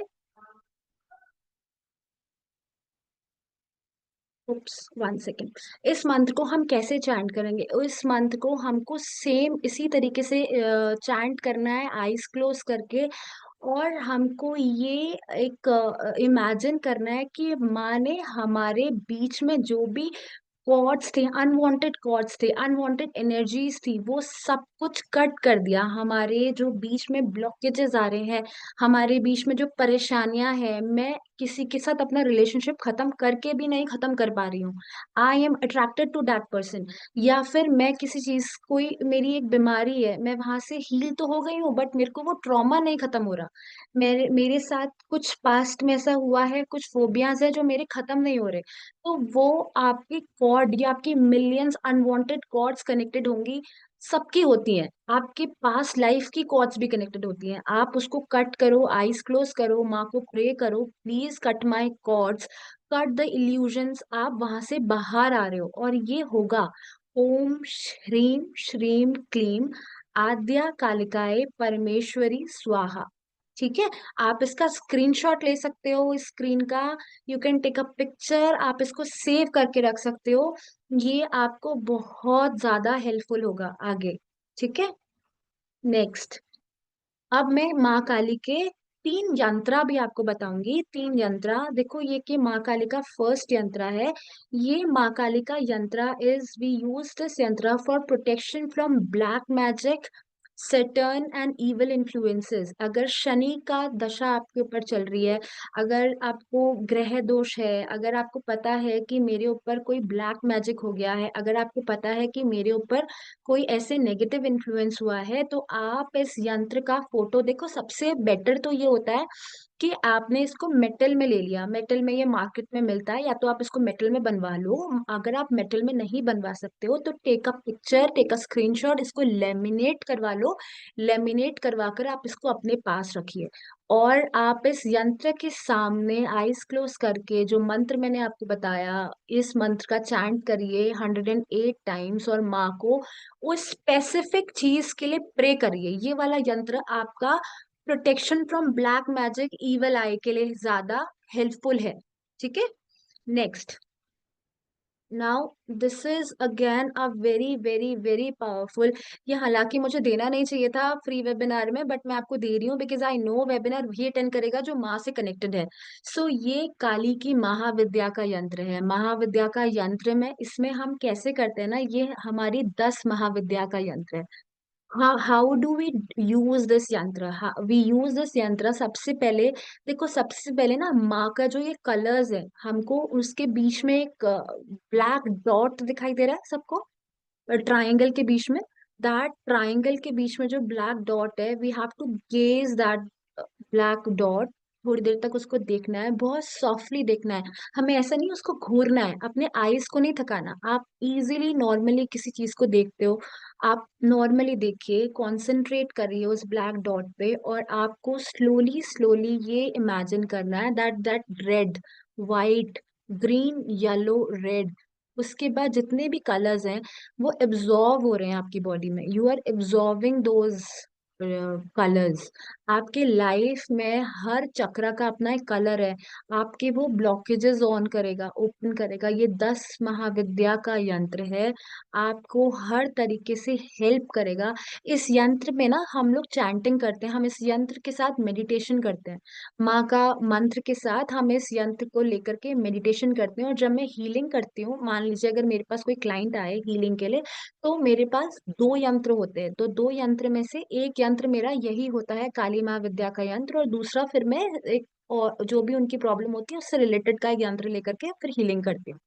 [SPEAKER 1] उप्स, 1 सेकेंड। इस मंत्र को हम कैसे चैंट करेंगे? इस मंत्र को हमको सेम इसी तरीके से चैंट करना है, आईज क्लोज करके। और हमको ये एक इमेजिन करना है कि माँ ने हमारे बीच में जो भी कॉर्ड्स थे, अनवांटेड कॉर्ड्स थे, अनवांटेड एनर्जीज थी, वो सब कुछ कट कर दिया। हमारे जो बीच में ब्लॉकेजेस आ रहे हैं, हमारे बीच में जो परेशानियां हैं, मैं किसी के साथ अपना रिलेशनशिप खत्म करके भी नहीं खत्म कर पा रही हूँ। I am attracted to that person. या फिर मैं किसी चीज, कोई मेरी एक बीमारी है, मैं वहां से हील तो हो गई हूँ, बट मेरे को वो ट्रॉमा नहीं खत्म हो रहा। मेरे साथ कुछ पास्ट में ऐसा हुआ है, कुछ फोबियाज है जो मेरे खत्म नहीं हो रहे। तो वो आपकी कॉर्ड या आपकी मिलियंस अनवांटेड कॉर्ड्स कनेक्टेड होंगी। सबकी होती हैं, आपके पास लाइफ की कॉर्ड्स भी कनेक्टेड होती हैं। आप उसको कट करो, आईज क्लोज करो, माँ को प्रे करो, please cut my cords, cut the illusions. आप वहां से बाहर आ रहे हो और ये होगा। ओम श्रीम श्रीम क्लीम आद्या कालिकाए परमेश्वरी स्वाहा। ठीक है। आप इसका स्क्रीनशॉट ले सकते हो, इस स्क्रीन का। You can take a picture, आप इसको सेव करके रख सकते हो। ये आपको बहुत ज्यादा हेल्पफुल होगा आगे। ठीक है। नेक्स्ट, अब मैं माँ काली के 3 यंत्रा भी आपको बताऊंगी। 3 यंत्रा देखो, ये कि माँ काली का फर्स्ट यंत्रा है। ये माँ काली का यंत्रा इज वी यूज दिस यंत्रा for protection from black magic, Saturn and evil influences. अगर शनि का दशा आपके ऊपर चल रही है, अगर आपको ग्रह दोष है, अगर आपको पता है कि मेरे ऊपर कोई ब्लैक मैजिक हो गया है, अगर आपको पता है कि मेरे ऊपर कोई ऐसे नेगेटिव इन्फ्लुएंस हुआ है, तो आप इस यंत्र का फोटो देखो। सबसे बेटर तो ये होता है कि आपने इसको मेटल में ले लिया। मेटल में ये मार्केट में मिलता है, या तो आप इसको मेटल में बनवा लो। अगर आप मेटल में नहीं बनवा सकते हो तो take a picture, take a screenshot, इसको लेमिनेट करवा लो। लेमिनेट करवा कर आप इसको अपने पास रखिए। और आप इस यंत्र के सामने आईज क्लोज करके जो मंत्र मैंने आपको बताया, इस मंत्र का चैंट करिए 108 टाइम्स, और माँ को उस स्पेसिफिक चीज के लिए प्रे करिए। ये वाला यंत्र आपका protection from black magic, evil eye के लिए ज्यादा हेल्पफुल है। ठीक है। Next, now this is again a very very very powerful. ये हालांकि मुझे देना नहीं चाहिए था फ्री वेबिनार में, बट मैं आपको दे रही हूँ बिकॉज आई नो वेबिनार वही अटेंड करेगा जो माँ से कनेक्टेड है। सो ये काली की महाविद्या का यंत्र है। महाविद्या का यंत्र में इसमें हम कैसे करते हैं ना, ये हमारी 10 महाविद्या का यंत्र है। How do we use this yantra? We use this yantra सबसे पहले, देखो सबसे पहले ना माँ का जो ये कलर्स है, हमको उसके बीच में एक ब्लैक डॉट दिखाई दे रहा है सबको, ट्रायंगल के बीच में। दैट ट्रायंगल के बीच में जो ब्लैक डॉट है, we have to gaze that black dot. थोड़ी देर तक उसको देखना है, बहुत सॉफ्टली देखना है। हमें ऐसा नहीं उसको घूरना है, अपने आईज को नहीं थकाना। आप इजीली नॉर्मली किसी चीज को देखते हो, आप नॉर्मली देखिए, कॉन्सेंट्रेट करिए उस ब्लैक डॉट पे, और आपको स्लोली स्लोली ये इमेजिन करना है that that red, white, green, yellow, red, उसके बाद जितने भी कलर्स हैं वो एब्जॉर्व हो रहे हैं आपकी बॉडी में। You are absorbing those colours. आपके लाइफ में हर चक्र का अपना एक कलर है। आपके वो ब्लॉकेजेस ऑन करेगा, ओपन करेगा। ये 10 महाविद्या का यंत्र है, आपको हर तरीके से हेल्प करेगा। इस यंत्र में ना हम लोग चैंटिंग करते हैं, हम इस यंत्र के साथ मेडिटेशन करते हैं। माँ का मंत्र के साथ हम इस यंत्र को लेकर के मेडिटेशन करते हैं। और जब मैं हीलिंग करती हूँ, मान लीजिए अगर मेरे पास कोई क्लाइंट आए हीलिंग के लिए, तो मेरे पास 2 यंत्र होते हैं। तो 2 यंत्र में से एक यंत्र मेरा यही होता है, काली महाविद्या का यंत्र, और दूसरा फिर मैं एक और जो भी उनकी प्रॉब्लम होती है उससे रिलेटेड का एक यंत्र लेकर के फिर हीलिंग करती हूँ।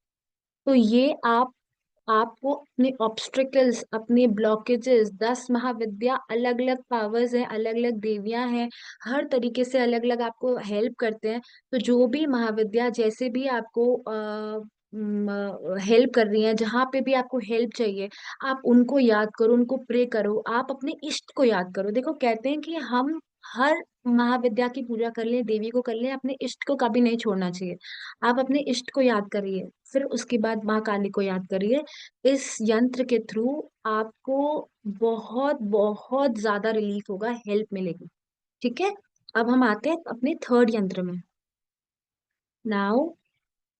[SPEAKER 1] तो ये आपको अपने ऑब्स्ट्रिकल्स, अपने ब्लॉकेजेस, 10 महाविद्या अलग अलग पावर्स हैं, अलग अलग देवियां हैं, हर तरीके से अलग अलग आपको हेल्प करते हैं। तो जो भी महाविद्या जैसे भी आपको हेल्प कर रही हैं, जहां पे भी आपको हेल्प चाहिए, आप उनको याद करो, उनको प्रे करो, आप अपने इष्ट को याद करो। देखो कहते हैं कि हम हर महाविद्या की पूजा कर ले, देवी को कर ले, अपने इष्ट को कभी नहीं छोड़ना चाहिए। आप अपने इष्ट को याद करिए, फिर उसके बाद माँ काली को याद करिए। इस यंत्र के थ्रू आपको बहुत बहुत ज्यादा रिलीफ होगा, हेल्प मिलेगी। ठीक है, अब हम आते हैं अपने थर्ड यंत्र में। Now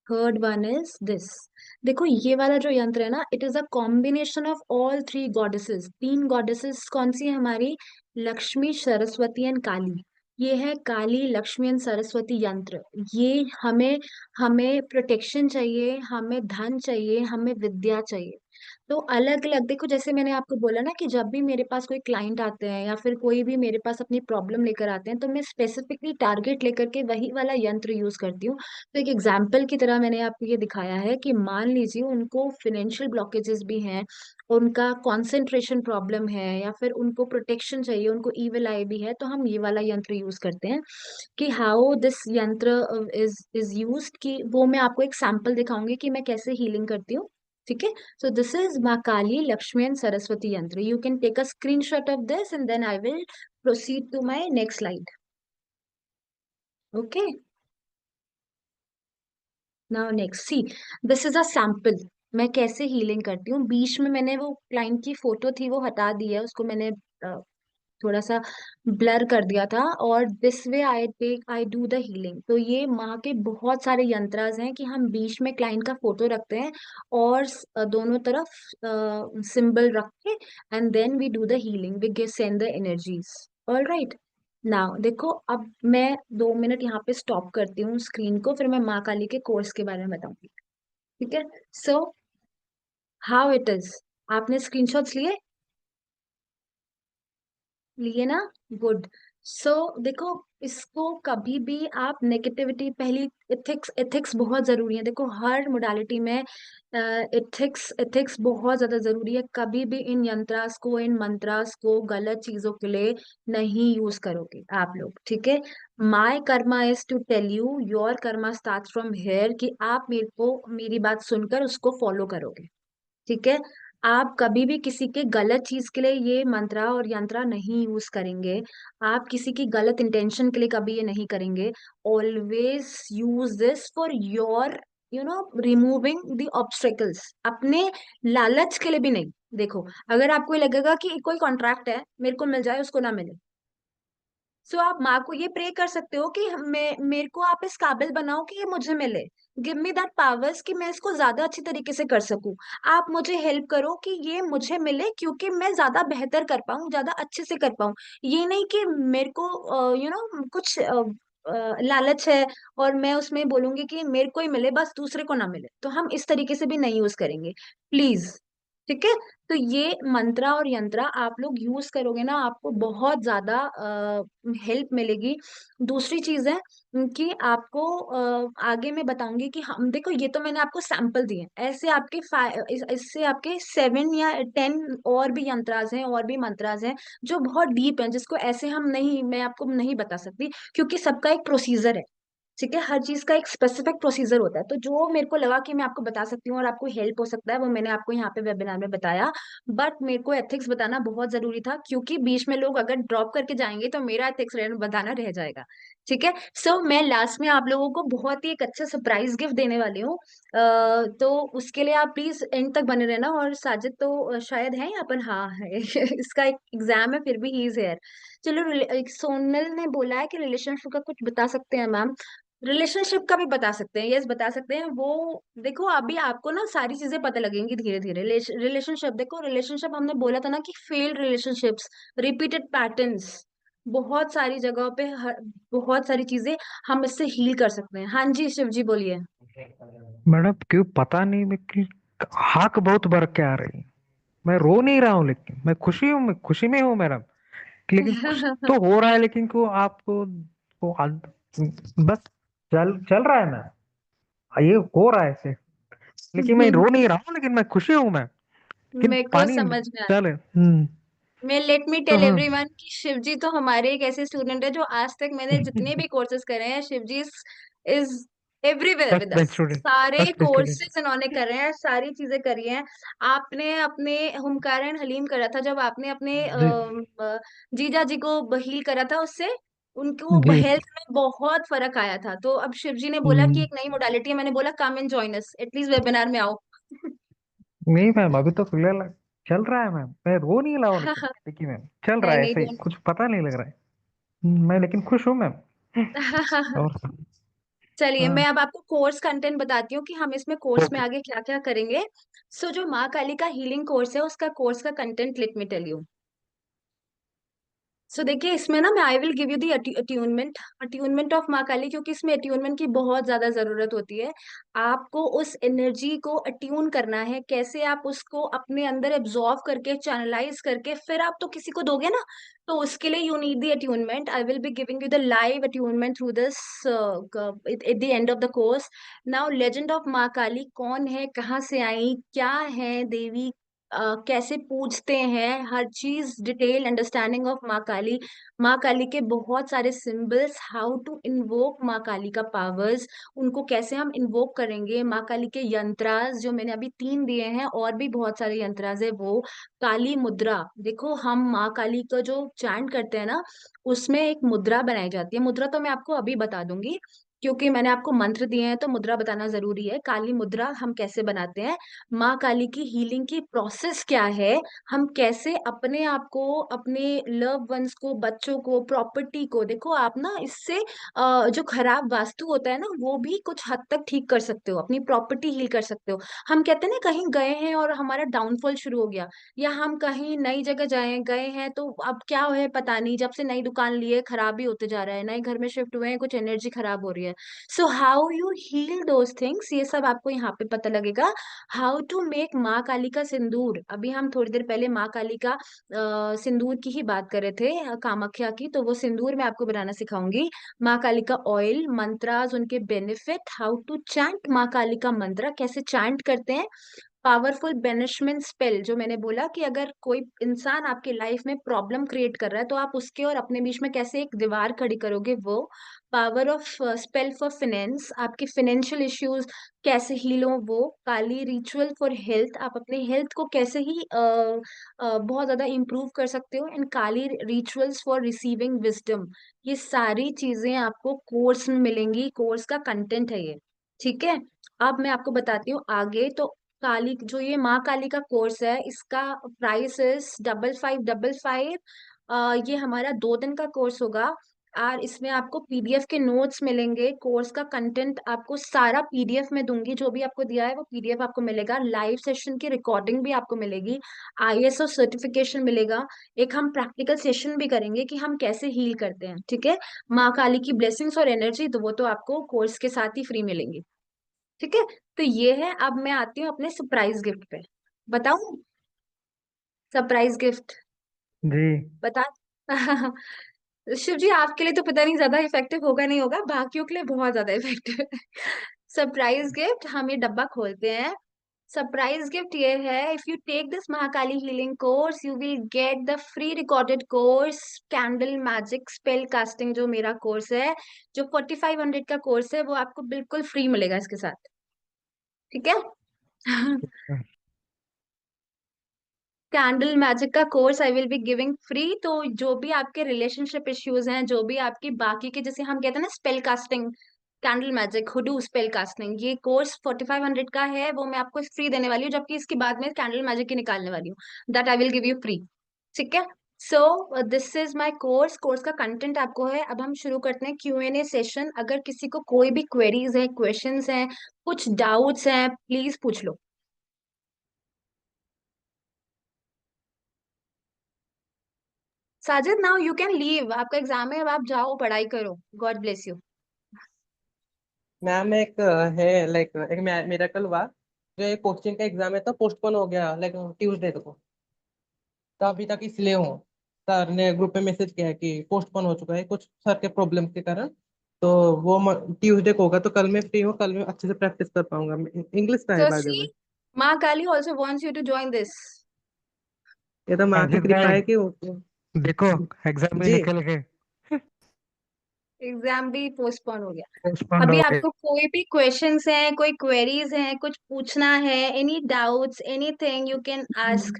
[SPEAKER 1] third one is this. देखो ये वाला जो यंत्र है ना, it is a combination of all three goddesses. तीन गॉडेसेस कौन सी है हमारी? लक्ष्मी, सरस्वती एंड काली। ये है काली, लक्ष्मी एंड सरस्वती यंत्र। ये हमें हमें प्रोटेक्शन चाहिए, हमें धन चाहिए, हमें विद्या चाहिए। तो अलग अलग देखो, जैसे मैंने आपको बोला ना कि जब भी मेरे पास कोई क्लाइंट आते हैं या फिर कोई भी मेरे पास अपनी प्रॉब्लम लेकर आते हैं, तो मैं स्पेसिफिकली टारगेट लेकर के वही वाला यंत्र यूज करती हूँ। तो एक एग्जाम्पल की तरह मैंने आपको ये दिखाया है कि मान लीजिए उनको फाइनेंशियल ब्लॉकेजेस भी हैं, उनका कंसंट्रेशन प्रॉब्लम है, या फिर उनको प्रोटेक्शन चाहिए, उनको ईविल आई भी है, तो हम ये वाला यंत्र यूज करते हैं। कि हाउ दिस यंत्र इज यूज्ड, कि वो मैं आपको एक सैंपल दिखाऊंगी कि मैं कैसे हीलिंग करती हूँ। ठीक है, सो दिस इज माँ काली, Lakshmi and Saraswati yantra. You can take a screenshot of this and then I will proceed to my next slide. Okay, now next see, this is a sample. मैं कैसे हीलिंग करती हूँ। बीच में मैंने वो क्लाइंट की फोटो थी वो हटा दी है, उसको मैंने थोड़ा सा ब्लर कर दिया था। और this way I do the healing. तो ये माँ के बहुत सारे यंत्रास हैं कि हम बीच में क्लाइंट का फोटो रखते हैं और दोनों तरफ सिंबल रख के and then we do the healing, we send the energies. All right, now देखो, अब मैं 2 मिनट यहाँ पे स्टॉप करती हूँ स्क्रीन को, फिर मैं माँ काली के कोर्स के बारे में बताऊंगी। ठीक है, सो हाउ इट इज। आपने स्क्रीनशॉट्स लिए लिए ना? गुड। सो देखो, इसको कभी भी आप नेगेटिविटी, पहली एथिक्स, एथिक्स बहुत जरूरी है। देखो हर मोडालिटी में एथिक्स एथिक्स बहुत ज्यादा जरूरी है। कभी भी इन यंत्रास को, इन मंत्रास को गलत चीजों के लिए नहीं यूज करोगे आप लोग। ठीक है, my karma is to tell you, your karma start from here, कि आप मेरे को मेरी बात सुनकर उसको फॉलो करोगे। ठीक है, आप कभी भी किसी के गलत चीज के लिए ये मंत्रा और यंत्रा नहीं यूज करेंगे। आप किसी की गलत इंटेंशन के लिए कभी ये नहीं करेंगे। Always use this for your removing the obstacles, अपने लालच के लिए भी नहीं। देखो, अगर आपको ये लगेगा कि कोई कॉन्ट्रैक्ट है, मेरे को मिल जाए, उसको ना मिले, सो आप माँ को ये प्रे कर सकते हो कि मेरे को आप इस काबिल बनाओ कि ये मुझे मिले। गिव मी दैट पावर्स कि मैं इसको ज्यादा अच्छी तरीके से कर सकूं। आप मुझे हेल्प करो कि ये मुझे मिले, क्योंकि मैं ज्यादा बेहतर कर पाऊं, ज्यादा अच्छे से कर पाऊं। ये नहीं कि मेरे को कुछ लालच है और मैं उसमें बोलूंगी कि मेरे को ही मिले, बस दूसरे को ना मिले। तो हम इस तरीके से भी नहीं यूज करेंगे, प्लीज। ठीक है, तो ये मंत्रा और यंत्रा आप लोग यूज करोगे ना, आपको बहुत ज्यादा हेल्प मिलेगी। दूसरी चीज है कि आपको आगे मैं बताऊंगी कि हम देखो, ये तो मैंने आपको सैंपल दिए, ऐसे आपके इससे आपके 7 या 10 और भी यंत्रास हैं और भी मंत्रास हैं जो बहुत डीप हैं, जिसको ऐसे हम नहीं, मैं आपको नहीं बता सकती, क्योंकि सबका एक प्रोसीजर है। ठीक है, हर चीज का एक स्पेसिफिक प्रोसीजर होता है। तो जो मेरे को लगा कि मैं आपको बता सकती हूँ और आपको हेल्प हो सकता है, वो मैंने आपको यहाँ पे वेबिनार में बताया। बट मेरे को एथिक्स बताना बहुत जरूरी था, क्योंकि बीच में लोग अगर ड्रॉप करके जाएंगे तो मेरा एथिक्स बताना रह जाएगा। ठीक है, सो मैं लास्ट में आप लोगों को बहुत ही एक अच्छा सरप्राइज गिफ्ट देने वाली हूँ। तो उसके लिए आप प्लीज एंड तक बने रहना। और साजिद तो शायद है यहाँ पर, हाँ है इसका एक एग्जाम है, फिर भी ही इज हेयर। चलो, सोनल ने बोला है कि रिलेशनशिप का कुछ बता सकते हैं मैम। रिलेशनशिप का भी बता सकते हैं, यस बता सकते हैं। वो देखो, अभी आपको ना सारी चीजें पता लगेंगी धीरे धीरे। रिलेशनशिप देखो, रिलेशनशिप हमने बोला था ना कि फेल्ड रिलेशनशिप्स, रिपीटेड पैटर्न्स, बहुत सारी जगहों पे बहुत सारी चीजें हम इससे हील कर सकते हैं। हाँ जी, शिव जी बोलिए।
[SPEAKER 4] मैडम क्यों पता नहीं, लेकिन हाक बहुत बढ़ के आ रही। मैं रो नहीं रहा हूँ, लेकिन मैं खुशी हूँ, मैं खुशी में हूँ मैडम। लेकिन कुछ तो हो रहा है, लेकिन को आपको बस चल चल रहा है ना, ये हो रहा है ऐसे। लेकिन मैं रो नहीं रहा हूँ, लेकिन मैं खुशी हूँ मैं। लेकिन
[SPEAKER 1] मेरे को
[SPEAKER 4] पानी
[SPEAKER 1] समझ में आ
[SPEAKER 4] चले।
[SPEAKER 1] मैं लेट मी
[SPEAKER 4] तो
[SPEAKER 1] टेल एवरीवन कि शिवजी तो हमारे एक ऐसे स्टूडेंट है जो आज तक मैंने जितने भी कोर्सेज करे हैं, Shivji is everywhere
[SPEAKER 4] first
[SPEAKER 1] with
[SPEAKER 4] bench
[SPEAKER 1] us.
[SPEAKER 4] Student,
[SPEAKER 1] सारे
[SPEAKER 4] फर्स्ट बेंच स्टूडेंट।
[SPEAKER 1] कोर्सेज इन्होंने करे हैं, सारी चीजें करी हैं। आपने अपने हुमकारा एंड हलीम करा था, जब आपने अपने
[SPEAKER 4] जी
[SPEAKER 1] जीजा जी को हील करा था, उससे उनको
[SPEAKER 4] जी।
[SPEAKER 1] हेल्थ में बहुत फर्क आया था। तो अब शिव जी ने बोला कि
[SPEAKER 4] हम्म,
[SPEAKER 1] एक नई मोडालिटी है, मैंने बोला come and join us, at least webinar में आओ।
[SPEAKER 4] नहीं मैम, अभी तो फिलहाल चल रहा है मैम, मैं रो नहीं रहा हूँ, लेकिन देखिए मैम चल रहा
[SPEAKER 1] नहीं
[SPEAKER 4] है
[SPEAKER 1] नहीं
[SPEAKER 4] ऐसे ही,
[SPEAKER 1] don't-
[SPEAKER 4] कुछ पता नहीं लग रहा है। मैं लेकिन खुश हूँ मैम। और
[SPEAKER 1] चलिए, मैं
[SPEAKER 4] हाँ,
[SPEAKER 1] अब आपको कोर्स कंटेंट बताती हूँ कि हम इसमें कोर्स में
[SPEAKER 4] ओके।
[SPEAKER 1] आगे क्या क्या करेंगे। सो जो माँ काली का हीलिंग कोर्स है, उसका कोर्स का content let me tell you. So देखिए, इसमें ना मैं I will give you the attunement attunement of Maa Kali, क्योंकि इसमें अट्यूनमेंट की बहुत ज्यादा जरूरत होती है। आपको उस एनर्जी को अट्यून करना है, कैसे आप उसको अपने अंदर एब्जॉर्व करके चैनलाइज करके फिर आप तो किसी को दोगे ना। तो उसके लिए you need the attunement. I will be giving you the live attunement through this at the end of the course. Now legend of Maa काली कौन है, कहाँ से आई, क्या है देवी, कैसे पूजते हैं, हर चीज डिटेल अंडरस्टैंडिंग ऑफ माँ काली। माँ काली के बहुत सारे सिंबल्स, हाउ टू इन्वोक माँ काली का पावर्स, उनको कैसे हम इन्वोक करेंगे, माँ काली के यंत्रास जो मैंने अभी 3 दिए हैं, और भी बहुत सारे यंत्रास है वो। काली मुद्रा, देखो हम माँ काली का जो चैंट करते हैं ना, उसमें एक मुद्रा बनाई जाती है। मुद्रा तो मैं आपको अभी बता दूंगी, क्योंकि मैंने आपको मंत्र दिए हैं तो मुद्रा बताना जरूरी है। काली मुद्रा हम कैसे बनाते हैं, माँ काली की हीलिंग की प्रोसेस क्या है, हम कैसे अपने आप को, अपने लव वंस को, बच्चों को, प्रॉपर्टी को, देखो आप ना इससे जो खराब वास्तु होता है ना, वो भी कुछ हद तक ठीक कर सकते हो, अपनी प्रॉपर्टी हील कर सकते हो। हम कहते हैं ना, कहीं गए हैं और हमारा डाउनफॉल शुरू हो गया, या हम कहीं नई जगह जाए गए हैं तो अब क्या है पता नहीं, जब से नई दुकान लिए खराब ही होते जा रहा है, नए घर में शिफ्ट हुए हैं कुछ एनर्जी खराब हो रही है। So how you heal those things, ये सब आपको यहाँ पे पता लगेगा। हाउ टू मेक माँ काली का सिंदूर, अभी हम थोड़ी देर पहले माँ काली का सिंदूर की ही बात कर रहे थे, कामाख्या की, तो वो सिंदूर मैं आपको बनाना सिखाऊंगी। माँ काली का ऑयल, मंत्रास, उनके बेनिफिट, हाउ टू चैंट माँ काली का मंत्र, कैसे चैंट करते हैं। पावरफुल बेनिशमेंट स्पेल, जो मैंने बोला कि अगर कोई इंसान आपके लाइफ में प्रॉब्लम क्रिएट कर रहा है तो आप उसके और अपने बीच में कैसे एक दीवार खड़ी करोगे, वो। Power of spell for finance, आपके फाइनेंशियल इश्यूज कैसे हील हो, वो। काली रिचुअल फॉर हेल्थ, आप अपने हेल्थ को कैसे ही बहुत ज्यादा इंप्रूव कर सकते हो। And Kali rituals for receiving wisdom, ये सारी चीजें आपको कोर्स में मिलेंगी, कोर्स का कंटेंट है ये। ठीक है, अब मैं आपको बताती हूँ आगे। तो काली, जो ये माँ काली का कोर्स है, इसका प्राइस इज 5555। ये हमारा 2 दिन का कोर्स होगा, और इसमें आपको पीडीएफ के नोट्स मिलेंगे, कोर्स का कंटेंट आपको सारा पीडीएफ में दूंगी, जो भी आपको दिया है वो पीडीएफ आपको मिलेगा, लाइव सेशन की रिकॉर्डिंग भी आपको मिलेगी, आईएसओ सर्टिफिकेशन मिलेगा। एक हम प्रैक्टिकल सेशन भी करेंगे कि हम कैसे हील करते हैं। ठीक है, माँ काली की ब्लेसिंग्स और एनर्जी, तो वो तो आपको कोर्स के साथ ही फ्री मिलेंगी। ठीक है, तो ये है। अब मैं आती हूँ अपने सरप्राइज गिफ्ट पे। बताऊं सरप्राइज गिफ्ट?
[SPEAKER 4] जी
[SPEAKER 1] बता शिव जी, आपके लिए तो पता नहीं ज्यादा इफेक्टिव होगा नहीं होगा, बाकियों के लिए बहुत ज्यादा इफेक्टिव है। सरप्राइज गिफ्ट, हम ये डब्बा खोलते हैं। सरप्राइज गिफ्ट ये है, if you take this Mahakali healing course you will get the free recorded course candle magic spell casting, जो मेरा कोर्स है, जो 4500 का कोर्स है, वो आपको बिल्कुल फ्री मिलेगा इसके साथ। ठीक है। कैंडल मैजिक का course I will be giving free. तो जो भी आपके रिलेशनशिप इश्यूज हैं, जो भी आपकी बाकी के, जैसे हम कहते हैं ना spell casting, candle magic, hoodoo spell casting, ये कोर्स 4500 का है, वो मैं आपको फ्री देने वाली हूँ, जबकि इसके बाद में कैंडल मैजिक की निकालने वाली हूँ, that I will give you free. ठीक है। सो this is my course, course का कंटेंट आपको है। अब हम शुरू करते हैं Q&A सेशन। अगर किसी को कोई भी क्वेरीज है, क्वेश्चंस हैं, कुछ डाउट्स हैं, प्लीज पूछ लो। Sajid, now you can leave, आपका एग्जाम है, अब आप जाओ पढ़ाई करो। God bless you.
[SPEAKER 2] मैम एक है लाइक एक मेरेकल हुआ, जो एक कोचिंग का एग्जाम है तो पोस्टपोन हो गया लाइक ट्यूसडे को, तो अभी तक इसलिए हूँ। सर ने ग्रुप में मैसेज किया है कि पोस्टपोन हो चुका है कुछ सर के प्रॉब्लम के कारण। तो वो ट्यूसडे को होगा, तो कल मैं फ्री हूँ, कल मैं अच्छे से प्रैक्टिस कर पाऊंगा। इंग्लिश का है
[SPEAKER 1] So
[SPEAKER 2] by the way.
[SPEAKER 1] see, Ma Kali also wants you to join this.
[SPEAKER 2] ये तो माँ की
[SPEAKER 4] अजीत
[SPEAKER 2] कृपा
[SPEAKER 4] भाई,
[SPEAKER 2] है कि
[SPEAKER 4] देखो एग्जाम भी
[SPEAKER 2] जी।
[SPEAKER 4] निकल गए।
[SPEAKER 1] एग्जाम भी पोस्टपोन हो गया।
[SPEAKER 4] पोस्टपोन्ड
[SPEAKER 1] अभी
[SPEAKER 4] हो गया।
[SPEAKER 1] आपको कोई भी क्वेश्चंस हैं, कोई क्वेरीज हैं, कुछ पूछना है, any doubts, anything you can ask.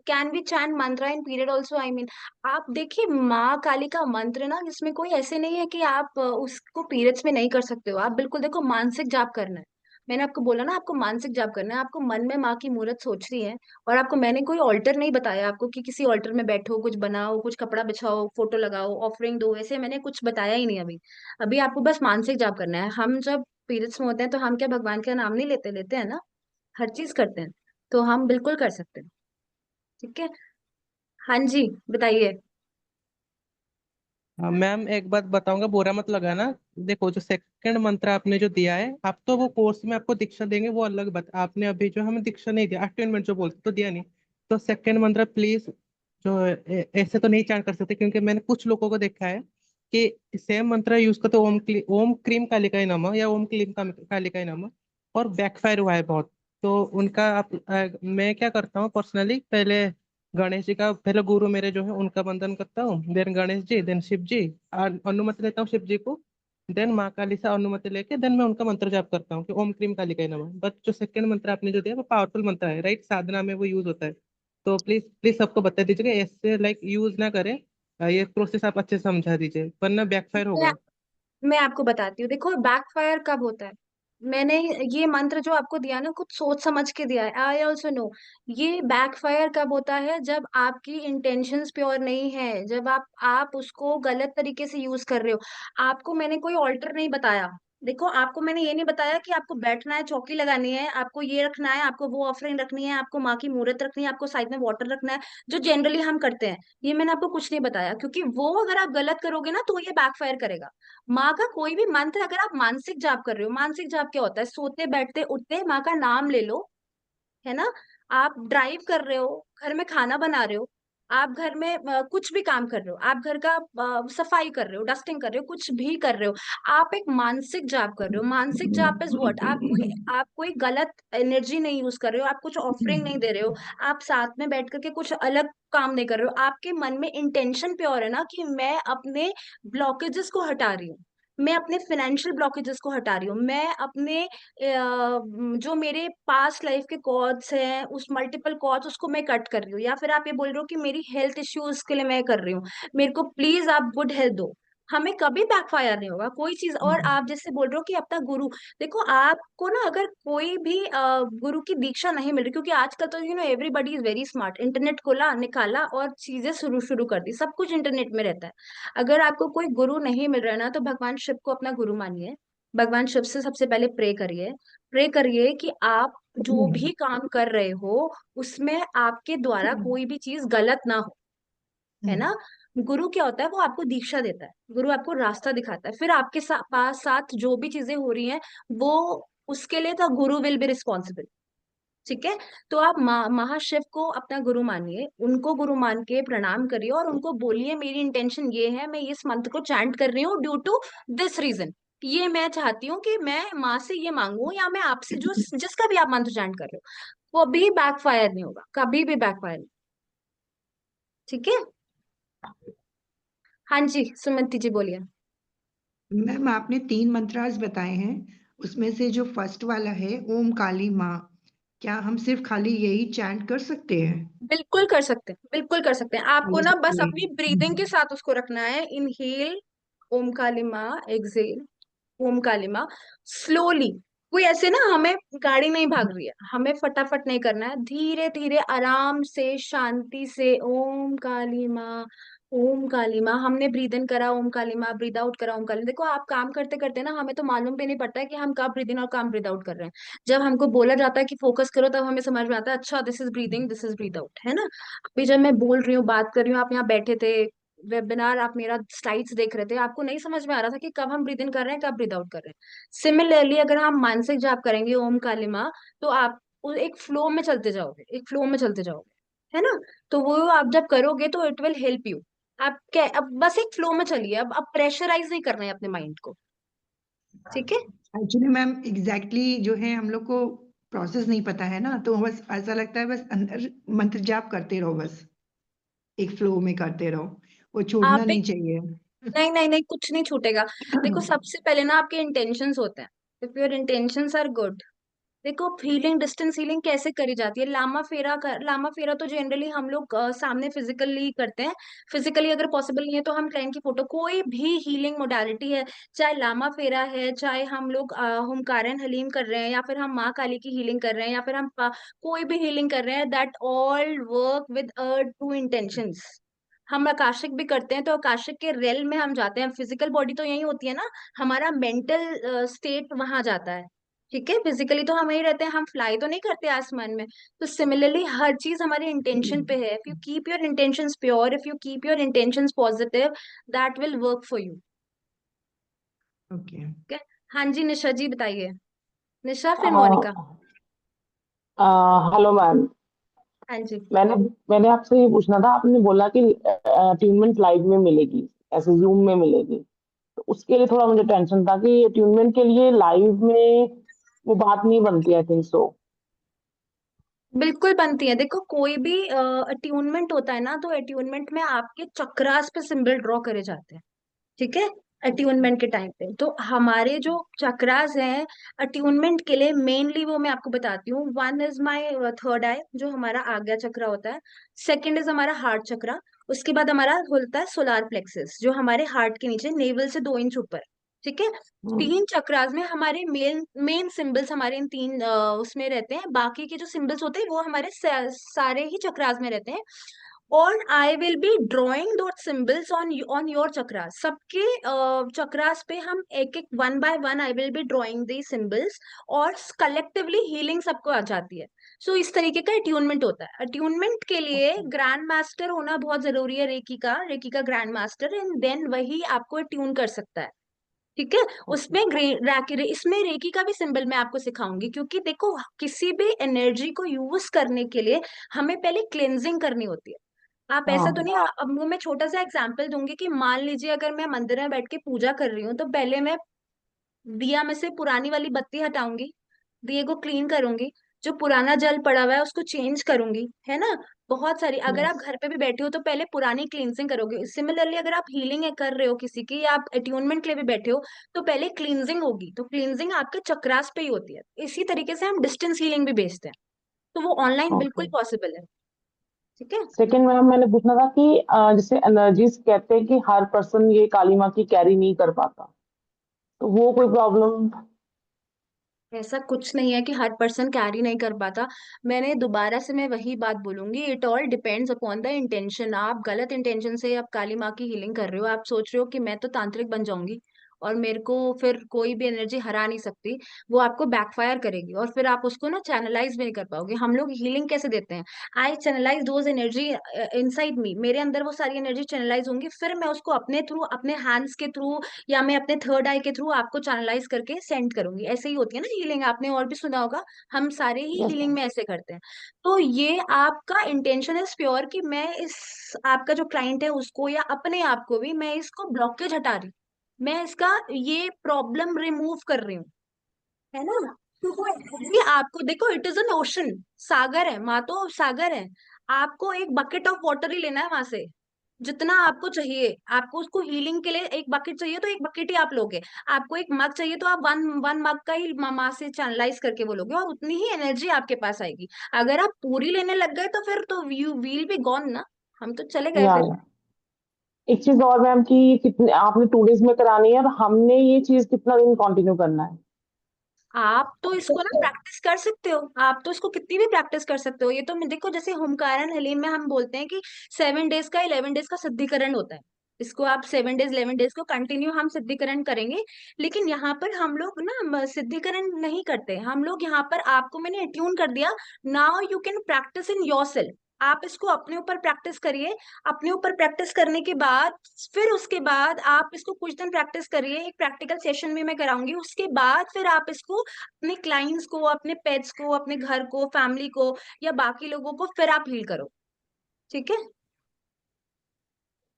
[SPEAKER 1] Can be chant Mantra in period also, I mean. आप देखिए माँ काली का मंत्र ना, जिसमें कोई ऐसे नहीं है कि आप उसको पीरियड्स में नहीं कर सकते हो। आप बिल्कुल देखो, मानसिक जाप करना है। मैंने आपको बोला ना, आपको मानसिक जाप करना है। आपको मन में माँ की मूर्त सोच रही है, और आपको मैंने कोई ऑल्टर नहीं बताया आपको कि किसी ऑल्टर में बैठो, कुछ बनाओ, कुछ कपड़ा बिछाओ, फोटो लगाओ, ऑफरिंग दो, ऐसे मैंने कुछ बताया ही नहीं अभी। अभी आपको बस मानसिक जाप करना है। हम जब पीरियड्स में होते हैं तो हम क्या भगवान का नाम नहीं लेते? लेते हैं ना, हर चीज करते हैं। तो हम बिल्कुल कर सकते हैं। ठीक है। हाँ जी, बताइए।
[SPEAKER 2] मैम एक बात बताऊंगा, बुरा मत लगाना। देखो जो सेकंड मंत्र आपने जो दिया है, आप तो वो कोर्स में आपको दीक्षा देंगे, वो अलग बात। आपने अभी जो हमें दीक्षा नहीं दिया, अटेनमेंट जो बोलते तो दिया नहीं। तो सेकंड मंत्र प्लीज, जो ऐसे तो नहीं चांट कर सकते, क्योंकि मैंने कुछ लोगों को देखा है कि सेम मंत्र यूज करते ओम क्रीम कालिकाय नमः या ओम क्लीम कालिकाय नमः, और बैकफायर हुआ है बहुत। तो उनका मैं क्या करता हूँ पर्सनली, पहले गणेश जी का, पहले गुरु मेरे जो है उनका वंदन करता हूँ, देन गणेश जी, देन शिव जी। अनुमति लेता हूँ शिव जी को, देन माँ काली से अनुमति लेके देन मैं उनका मंत्र जाप करता हूँ कि ओम क्रीम कालिकाय नमः। बट जो सेकंड मंत्र आपने जो दिया वो पावरफुल मंत्र है, राइट? साधना में वो यूज होता है। तो प्लीज प्लीज सबको बता दीजिएगा, ऐसे लाइक यूज ना करें। ये प्रोसेस आप अच्छे से समझा दीजिए, वरना बैकफायर
[SPEAKER 1] मैं
[SPEAKER 2] होगा।
[SPEAKER 1] मैं आपको बताती हूँ। देखो बैकफायर कब होता है, मैंने ये मंत्र जो आपको दिया ना, कुछ सोच समझ के दिया है। I also know. ये बैकफायर कब होता है? जब आपकी इंटेंशंस प्योर नहीं है, जब आप उसको गलत तरीके से यूज कर रहे हो। आपको मैंने कोई ऑल्टर नहीं बताया। देखो, आपको मैंने ये नहीं बताया कि आपको बैठना है, चौकी लगानी है, आपको ये रखना है, आपको वो ऑफरिंग रखनी है, आपको माँ की मूर्त रखनी है, आपको साइड में वाटर रखना है, जो जनरली हम करते हैं। ये मैंने आपको कुछ नहीं बताया, क्योंकि वो अगर आप गलत करोगे ना तो ये बैकफायर करेगा। माँ का कोई भी मंत्र अगर आप मानसिक जाप कर रहे हो, मानसिक जाप क्या होता है? सोते बैठते उठते माँ का नाम ले लो, है ना। आप ड्राइव कर रहे हो, घर में खाना बना रहे हो, आप घर में कुछ भी काम कर रहे हो, आप घर का सफाई कर रहे हो, डस्टिंग कर रहे हो, कुछ भी कर रहे हो, आप एक मानसिक जाप कर रहे हो। मानसिक जाप इज व्हाट? आप कोई गलत एनर्जी नहीं यूज कर रहे हो, आप कुछ ऑफरिंग नहीं दे रहे हो, आप साथ में बैठ करके कुछ अलग काम नहीं कर रहे हो। आपके मन में इंटेंशन प्योर है ना, कि मैं अपने ब्लॉकेजेस को हटा रही हूँ, मैं अपने फाइनेंशियल ब्लॉकेजेस को हटा रही हूँ, मैं अपने जो मेरे पास्ट लाइफ के कॉर्ड्स हैं, उस मल्टीपल कॉर्ड्स, उसको मैं कट कर रही हूँ। या फिर आप ये बोल रहे हो कि मेरी हेल्थ इश्यूज के लिए मैं कर रही हूँ, मेरे को प्लीज आप गुड हेल्थ दो। हमें कभी बैकफायर नहीं होगा कोई चीज। और आप जैसे बोल रहे हो कि अपना गुरु, देखो आपको ना, अगर कोई भी गुरु की दीक्षा नहीं मिल रही, क्योंकि आजकल तो everybody is very smart, internet खोला, निकाला और चीजें शुरू शुरू कर दी, सब कुछ इंटरनेट में रहता है। अगर आपको कोई गुरु नहीं मिल रहा है ना, तो भगवान शिव को अपना गुरु मानिए। भगवान शिव से सबसे पहले प्रे करिए। प्रे करिए कि आप जो भी काम कर रहे हो, उसमें आपके द्वारा कोई भी चीज गलत ना हो, है ना। गुरु क्या होता है? वो आपको दीक्षा देता है, गुरु आपको रास्ता दिखाता है, फिर आपके पास साथ जो भी चीजें हो रही हैं, वो उसके लिए तो गुरु विल बी रिस्पॉन्सिबल। ठीक है। तो आप महाशिव को अपना गुरु मानिए, उनको गुरु मान के प्रणाम करिए, और उनको बोलिए मेरी इंटेंशन ये है, मैं इस मंत्र को चैंट कर रही हूँ ड्यू टू दिस रीजन। ये मैं चाहती हूँ कि मैं माँ से ये मांगू, या मैं आपसे जो जिसका भी आप मंत्र चैंट कर रहे हो, वो भी बैकफायर नहीं होगा, कभी भी बैकफायर नहीं। ठीक है। हाँ जी, सुमंती जी बोलिए।
[SPEAKER 3] मैम आपने 3 मंत्रास बताए हैं, उसमें से जो फर्स्ट वाला है ओम काली माँ, क्या हम सिर्फ खाली यही चैंट कर सकते हैं?
[SPEAKER 1] बिल्कुल कर सकते हैं, बिल्कुल कर सकते हैं। आपको
[SPEAKER 3] खाली
[SPEAKER 1] ना बस
[SPEAKER 3] सिर्फ
[SPEAKER 1] अपनी ब्रीदिंग के साथ उसको रखना है। इनहेल ओम काली माँ, एक्सेल ओम काली माँ, स्लोली। कोई ऐसे ना, हमें गाड़ी नहीं भाग रही है, हमें फटाफट नहीं करना है, धीरे धीरे आराम से शांति से ओम काली माँ, ओम काली माँ। हमने ब्रीद इन करा ओम काली माँ, ब्रीद आउट करा ओम काली। देखो आप काम करते करते ना, हमें तो मालूम भी नहीं पड़ता है कि हम कब ब्रीद इन और कब ब्रीद आउट कर रहे हैं। जब हमको बोला जाता है कि फोकस करो, तब हमें समझ में आता है, अच्छा this is breathing, this is breathe out, है ना। अभी जब मैं बोल रही हूँ, बात कर रही हूँ, आप यहाँ बैठे थे वेबिनार, आप मेरा स्लाइड्स देख रहे थे, आपको नहीं समझ में आ रहा था कि कब हम ब्रीद इन कर रहे हैं, कब ब्रीद आउट कर रहे हैं। सिमिलरली अगर हम मानसिक जाप करेंगे ओम काली माँ, तो आप एक फ्लो में चलते जाओगे, एक फ्लो में चलते जाओगे, है ना। तो वो आप जब करोगे तो इट विल हेल्प यू। आप क्या, अब बस एक फ्लो में चलिए, अब प्रेशराइज नहीं करना है अपने माइंड को। ठीक है।
[SPEAKER 3] एक्चुअली मैम एग्जैक्टली जो है हम लोग को प्रोसेस नहीं पता है ना, तो बस ऐसा लगता है बस अंदर मंत्र जाप करते रहो, बस एक फ्लो में करते रहो, वो छोड़ना
[SPEAKER 1] आप
[SPEAKER 3] नहीं
[SPEAKER 1] एक
[SPEAKER 3] चाहिए।
[SPEAKER 1] नहीं नहीं नहीं, कुछ नहीं छूटेगा। देखो सबसे पहले ना आपके इंटेंशंस होते हैं। If your intentions are good, देखो हीलिंग, डिस्टेंस हीलिंग कैसे करी जाती है। लामा फेरा तो जनरली हम लोग सामने फिजिकली करते हैं। फिजिकली अगर पॉसिबल नहीं है तो हम क्लाइंट की फोटो, कोई भी हीलिंग मोडालिटी है, चाहे लामा फेरा है, चाहे हम लोग हुमकारण हलीम कर रहे हैं, या फिर हम माँ काली की हीलिंग कर रहे हैं, या फिर हम कोई भी हीलिंग कर रहे हैं, that all work with two intentions. हम आकाशिक भी करते हैं तो आकाशिक के रेल में हम जाते हैं। फिजिकल बॉडी तो यही होती है ना, हमारा मेंटल स्टेट वहां जाता है। ठीक है, फिजिकली तो हम यही रहते हैं, हम फ्लाई तो नहीं करते आसमान में। तो सिमिलरली हर चीज हमारी इंटेंशन पे है। If you keep your intentions pure, if you keep your intentions positive, that will work for you.
[SPEAKER 3] Okay.
[SPEAKER 1] ठीक है। हाँ जी, निशा जी बताइए। निशा फिर मोनिका।
[SPEAKER 5] आ, हेलो मैम।
[SPEAKER 1] हाँ जी।
[SPEAKER 5] मैंने मैंने आपसे ये पूछना था, आपने बोला कि अट्यूनमेंट लाइव में मिलेगी, ऐसे जूम में मिलेगी। तो उसके लिए थोड़ा मुझे टेंशन था कि अट्यूनमेंट के लिए लाइव में वो बात नहीं बनती, आई थिंक सो।
[SPEAKER 1] बिल्कुल बनती है। देखो कोई भी अट्यूनमेंट होता है ना, तो अट्यूनमेंट में आपके चक्रास पे सिंबल ड्रॉ करे जाते हैं। ठीक है। अट्यूनमेंट के टाइम पे तो हमारे जो चक्रास हैं अट्यूनमेंट के लिए मेनली, वो मैं आपको बताती हूँ। वन इज माय थर्ड आई, जो हमारा आज्ञा चक्र होता है। सेकंड इज हमारा हार्ट चक्रा। उसके बाद हमारा होता है सोलार प्लेक्सस, जो हमारे हार्ट के नीचे नेवल से 2 इंच ऊपर। ठीक है। तीन चक्रास में हमारे मेन मेन सिंबल्स हमारे इन तीन उसमें रहते हैं। बाकी के जो सिंबल्स होते हैं वो हमारे सारे ही चक्रास में रहते हैं। और आई will B drawing दोट symbols on your chakras. सबके चक्रास पे हम एक एक one by one I will B drawing the symbols, और कलेक्टिवली हीलिंग सबको आ जाती है। सो इस तरीके का अट्यूनमेंट होता है। अट्यूनमेंट के लिए ग्रैंड मास्टर होना बहुत जरूरी है, रेकी का ग्रैंड मास्टर, एंड देन वही आपको अट्यून कर सकता है। ठीक है।
[SPEAKER 5] ओके।
[SPEAKER 1] उसमें इसमें रेकी का भी सिंबल मैं आपको सिखाऊंगी, क्योंकि देखो किसी भी एनर्जी को यूज करने के लिए हमें पहले क्लेंजिंग करनी होती है। आप ऐसा तो
[SPEAKER 5] हाँ।
[SPEAKER 1] नहीं, अब मैं छोटा सा एग्जांपल दूंगी कि मान लीजिए अगर मैं मंदिर में बैठ के पूजा कर रही हूँ, तो पहले मैं दिया में से पुरानी वाली बत्ती हटाऊंगी, दिए को क्लीन करूंगी, जो पुराना जल पड़ा हुआ है उसको चेंज करूंगी, है ना। बहुत सारी, अगर आप
[SPEAKER 5] यस।
[SPEAKER 1] घर पे भी बैठे हो तो पहले पुरानी क्लींजिंग करोगे। सिमिलरली अगर आप हीलिंग कर रहे हो किसी की, या आप अट्यूनमेंट के लिए भी बैठे हो, तो पहले क्लींजिंग होगी। तो क्लींजिंग आपके चक्रास पे ही होती है। इसी तरीके से हम डिस्टेंस हीलिंग भी भेजते हैं, तो वो ऑनलाइन
[SPEAKER 5] ओके।
[SPEAKER 1] बिल्कुल पॉसिबल है। ठीक है।
[SPEAKER 5] सेकंड मैम, मैंने पूछना था कि जैसे एनर्जीज कहते हैं कि हर पर्सन ये काली माँ की कैरी नहीं कर पाता, तो वो कोई प्रॉब्लम?
[SPEAKER 1] ऐसा कुछ नहीं है कि हर पर्सन कैरी नहीं कर पाता। मैंने दोबारा से मैं वही बात बोलूंगी, it all depends upon the intention. आप गलत इंटेंशन से आप काली माँ की हीलिंग कर रहे हो, आप सोच रहे हो कि मैं तो तांत्रिक बन जाऊंगी और मेरे को फिर कोई भी एनर्जी हरा नहीं सकती, वो आपको बैकफायर करेगी, और फिर आप उसको ना चैनलाइज भी नहीं कर पाओगे। हम लोग हीलिंग कैसे देते हैं, I channelise those energy inside me, मेरे अंदर वो सारी एनर्जी चैनलाइज होंगी, फिर मैं उसको अपने थ्रू, अपने हैंड्स के थ्रू, या मैं अपने थर्ड आई के थ्रू आपको चैनलाइज करके सेंड करूंगी। ऐसे ही होती है ना हीलिंग, आपने और भी सुना होगा, हम सारे ही
[SPEAKER 5] यस
[SPEAKER 1] हीलिंग
[SPEAKER 5] मैम।
[SPEAKER 1] में ऐसे करते हैं। तो ये आपका इंटेंशन इज प्योर कि मैं इस आपका जो क्लाइंट है उसको, या अपने आप को भी, मैं इसको ब्लॉकेज हटा रही हूँ, मैं इसका ये प्रॉब्लम रिमूव कर रही हूँ, है ना। क्योंकि ये आपको देखो, इट इज एन ओशन, सागर है माँ, तो सागर है। आपको एक बकेट ऑफ वाटर ही लेना है वहां से, जितना आपको चाहिए। आपको उसको हीलिंग के लिए एक बकेट चाहिए तो एक बकेट ही आप लोगे। आपको एक मग चाहिए तो आप वन वन मग का ही माँ से चैनलाइज करके बोलोगे, और उतनी ही एनर्जी आपके पास आएगी। अगर आप पूरी लेने लग गए तो फिर तो यू विल बी गॉन ना, हम तो चले गए
[SPEAKER 5] या
[SPEAKER 1] फिर।
[SPEAKER 5] एक चीज और मैम, कि कितने आपने 2 डेज में करानी है, और हमने ये चीज कितना दिन कंटिन्यू करना है?
[SPEAKER 1] आप तो इसको ना प्रैक्टिस कर सकते हो, आप तो इसको कितनी भी प्रैक्टिस कर सकते हो। ये तो देखो, जैसे हुमकारण हलीम में हम बोलते हैं कि 7 डेज का 11 डेज का सिद्धिकरण होता है। इसको आप 7 डेज 11 डेज को कंटिन्यू हम सिद्धिकरण करेंगे। लेकिन यहाँ पर हम लोग ना सिद्धिकरण नहीं करते, हम लोग यहाँ पर आपको मैंने अट्यून कर दिया। Now you can practice in your self. आप इसको अपने ऊपर प्रैक्टिस करिए। अपने ऊपर प्रैक्टिस करने के बाद, फिर उसके बाद आप इसको कुछ दिन प्रैक्टिस करिए, एक प्रैक्टिकल सेशन भी मैं कराऊंगी। उसके बाद फिर आप इसको अपने क्लाइंट्स को, अपने पेट्स को, अपने घर को, फैमिली को, या बाकी लोगों को फिर आप हील करो। ठीक है।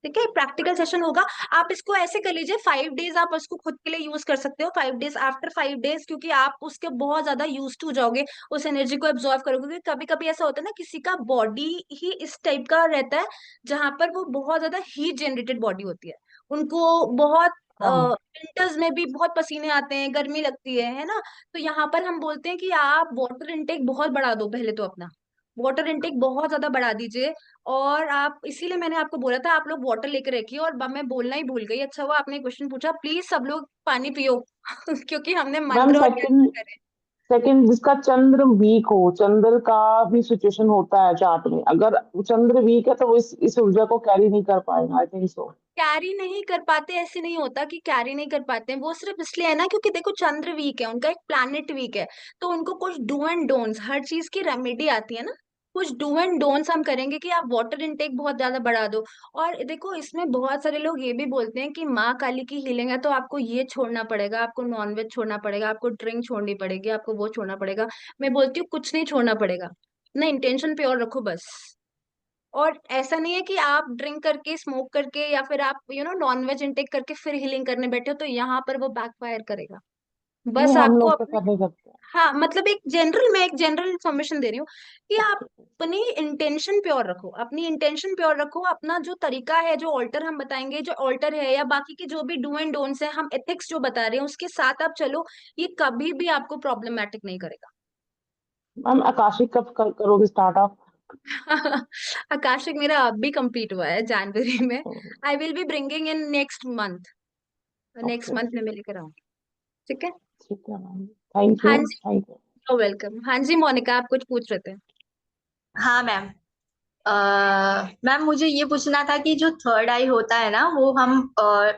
[SPEAKER 1] ठीक है, प्रैक्टिकल सेशन होगा। आप इसको ऐसे कर लीजिए, 5 डेज आप इसको खुद के लिए यूज कर सकते हो। 5 डेज, आफ्टर 5 डेज, क्योंकि आप उसके बहुत ज्यादा यूज टू जाओगे, उस एनर्जी को एब्जॉर्व करोगे। क्योंकि कभी कभी ऐसा होता है ना, किसी का बॉडी ही इस टाइप का रहता है, जहां पर वो बहुत ज्यादा हीट जनरेटेड बॉडी होती है, उनको बहुत
[SPEAKER 5] हाँ
[SPEAKER 1] विंटर्स में भी बहुत पसीने आते हैं, गर्मी लगती है ना। तो यहाँ पर हम बोलते हैं कि आप वाटर इनटेक बहुत बढ़ा दो, पहले तो अपना वाटर इनटेक बहुत ज्यादा बढ़ा दीजिए। और आप, इसीलिए मैंने आपको बोला था आप लोग वाटर लेकर रखिए। और मैं बोलना ही भूल गई, अच्छा हुआ आपने क्वेश्चन पूछा, प्लीज सब लोग पानी पियो क्योंकि हमने
[SPEAKER 5] मैम,
[SPEAKER 1] मंत्र और यज्ञ
[SPEAKER 5] सेकंड
[SPEAKER 1] करे।
[SPEAKER 5] सेकंड जिसका चंद्र वीक हो, चंद्र का भी सिचुएशन होता है चार्ट में, अगर चंद्र वीक है तो वो इस ऊर्जा को कैरी नहीं कर पाएगा, आई थिंक सो।
[SPEAKER 1] कैरी नहीं कर पाते, ऐसे नहीं होता कि कैरी नहीं कर पाते हैं, वो सिर्फ इसलिए है ना क्योंकि देखो चंद्र वीक है, उनका एक प्लैनेट वीक है। तो उनको कुछ डू एंड डोंट्स, हर चीज की रेमेडी आती है ना, कुछ डू एंड डोंट्स हम करेंगे कि आप वाटर इनटेक बहुत ज्यादा बढ़ा दो। और देखो इसमें बहुत सारे लोग ये भी बोलते हैं कि माँ काली की हीलिंग है तो आपको ये छोड़ना पड़ेगा, आपको नॉनवेज छोड़ना पड़ेगा, आपको ड्रिंक छोड़नी पड़ेगी, आपको वो छोड़ना पड़ेगा। मैं बोलती हूँ कुछ नहीं छोड़ना पड़ेगा, ना इंटेंशन प्योर रखो बस। और ऐसा नहीं है कि आप ड्रिंक करके, स्मोक करके, या फिर आप नॉन वेज इंटेक करके फिर हीलिंग करने बैठे हो, तो यहाँ पर वो बैकफायर करेगा।
[SPEAKER 5] नहीं,
[SPEAKER 1] बस
[SPEAKER 5] हम
[SPEAKER 1] आपको
[SPEAKER 5] लोग तो
[SPEAKER 1] अपने,
[SPEAKER 5] कर नहीं सकते।
[SPEAKER 1] हाँ मतलब मैं एक जनरल इन्फॉर्मेशन दे रही हूँ कि आप
[SPEAKER 5] ओके।
[SPEAKER 1] अपनी इंटेंशन प्योर रखो, अपनी इंटेंशन प्योर रखो। अपना जो तरीका है, जो ऑल्टर हम बताएंगे, जो ऑल्टर है या बाकी के जो भी डू एंड डोंट्स है, हम एथिक्स जो बता रहे हैं उसके साथ आप चलो, ये कभी भी आपको प्रॉब्लमेटिक नहीं करेगा।
[SPEAKER 5] मैम, आकाशिक कब करोगे स्टार्ट आप?
[SPEAKER 1] आकाशिक मेरा अब भी कंप्लीट हुआ है जनवरी में। I will be bringing in next month, next
[SPEAKER 5] okay,
[SPEAKER 1] month में मैं लेकर आऊंगी। ठीक है।
[SPEAKER 5] ठीक है मैम, थैंक
[SPEAKER 1] हाँ
[SPEAKER 5] यू,
[SPEAKER 1] जी,
[SPEAKER 5] थैंक यू।
[SPEAKER 1] वेलकम। हाँ जी मोनिका, आप कुछ पूछ रहे थे।
[SPEAKER 6] हाँ मैम। मैम मुझे ये पूछना था कि जो थर्ड आई होता है ना, वो हम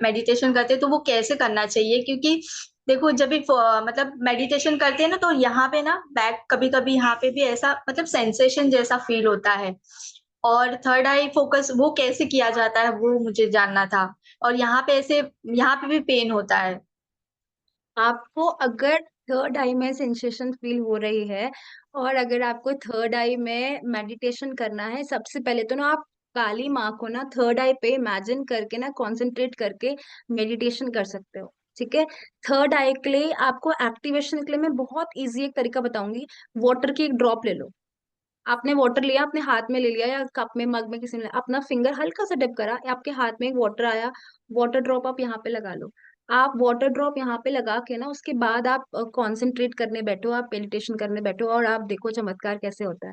[SPEAKER 6] मेडिटेशन करते हैं तो वो कैसे करना चाहिए? क्योंकि देखो जब भी मतलब मेडिटेशन करते हैं ना, तो यहाँ पे ना बैक, कभी कभी यहाँ पे भी ऐसा मतलब सेंसेशन जैसा फील होता है। और थर्ड आई फोकस वो कैसे किया जाता है, वो मुझे जानना था। और यहाँ पे ऐसे, यहाँ पे भी पेन होता है।
[SPEAKER 1] आपको अगर थर्ड आई में सेंसेशन फील हो रही है, और अगर आपको थर्ड आई में मेडिटेशन करना है, सबसे पहले तो ना आप काली माँ को ना थर्ड आई पे इमेजिन करके ना कंसंट्रेट करके मेडिटेशन कर सकते हो। ठीक है। थर्ड आई के लिए आपको एक्टिवेशन के लिए मैं बहुत इजी एक तरीका बताऊंगी। वाटर की एक ड्रॉप ले लो। आपने वाटर लिया, अपने हाथ में ले लिया या कप में, मग में, किसी ने, अपना फिंगर हल्का सा डिप करा, आपके हाथ में एक वाटर आया, वाटर ड्रॉप आप यहाँ पे लगा लो। आप वाटर ड्रॉप यहाँ पे लगा के ना उसके बाद आप कंसंट्रेट करने बैठो, आप मेडिटेशन करने बैठो, और आप देखो चमत्कार कैसे होता है।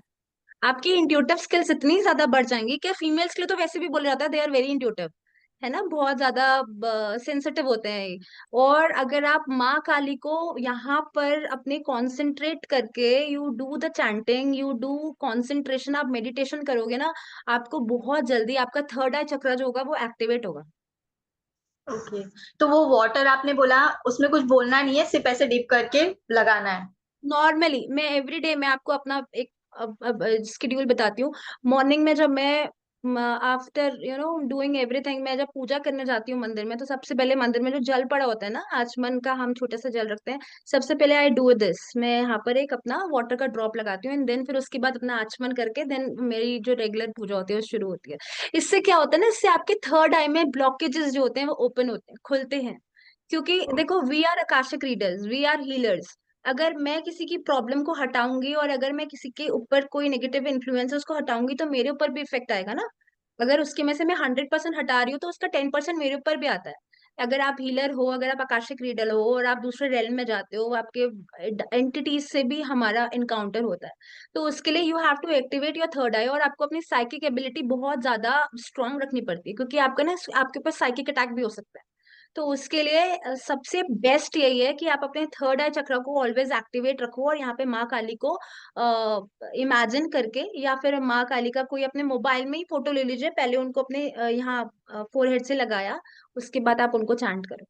[SPEAKER 1] आपकी इंट्यूटिव स्किल्स इतनी ज्यादा बढ़ जाएंगी कि फीमेल्स के लिए तो वैसे भी बोला जाता है दे आर वेरी इंट्यूटिव, है ना, बहुत ज्यादा सेंसिटिव होते हैं ये। और अगर आप माँ काली को यहाँ पर अपने कंसंट्रेट करके, you do the chanting, you do concentration, आप मेडिटेशन करोगे ना, आपको बहुत जल्दी आपका थर्ड आई चक्र जो होगा वो एक्टिवेट होगा।
[SPEAKER 6] ओके। तो वो वाटर आपने बोला, उसमें कुछ बोलना नहीं है, सिर्फ ऐसे डिप करके लगाना है?
[SPEAKER 1] नॉर्मली मैं एवरीडे, मैं आपको अपना एक अब शेड्यूल बताती हूँ। मॉर्निंग में जब मैं आफ्टर डूइंग एवरीथिंग, मैं जब पूजा करने जाती हूँ मंदिर में, तो सबसे पहले मंदिर में जो जल पड़ा होता है ना, आचमन का हम छोटा सा जल रखते हैं, सबसे पहले आई डू दिस, मैं यहाँ पर एक अपना वाटर का ड्रॉप लगाती हूँ, एंड देन फिर उसके बाद अपना आचमन करके देन मेरी जो रेगुलर पूजा होती है वो शुरू होती है। इससे क्या होता है ना, इससे आपके थर्ड आई में ब्लॉकेजेस जो होते हैं वो ओपन होते हैं, खुलते हैं। क्योंकि देखो we are Akashic readers, we are healers. अगर मैं किसी की प्रॉब्लम को हटाऊंगी और अगर मैं किसी के ऊपर कोई नेगेटिव इन्फ्लुएंस उसको हटाऊंगी, तो मेरे ऊपर भी इफेक्ट आएगा ना। अगर उसके में से मैं 100% हटा रही हूँ तो उसका 10% मेरे ऊपर भी आता है। अगर आप हीलर हो, अगर आप आकाशिक रीडर हो और आप दूसरे रेल में जाते हो, आपके एंटिटीज से भी हमारा इनकाउंटर होता है। तो उसके लिए you have to activate your third eye, और आपको अपनी साइकिक एबिलिटी बहुत ज्यादा स्ट्रांग रखनी पड़ती है, क्योंकि आपका ना आपके ऊपर साइकिक अटैक भी हो सकता है। तो उसके लिए सबसे बेस्ट यही है कि आप अपने थर्ड आई चक्र को ऑलवेज एक्टिवेट रखो, और यहाँ पे माँ काली को इमेजिन करके, या फिर माँ काली का कोई अपने मोबाइल में ही फोटो ले लीजिए, पहले उनको अपने यहाँ फोरहेड से लगाया, उसके बाद आप उनको चैंट करो।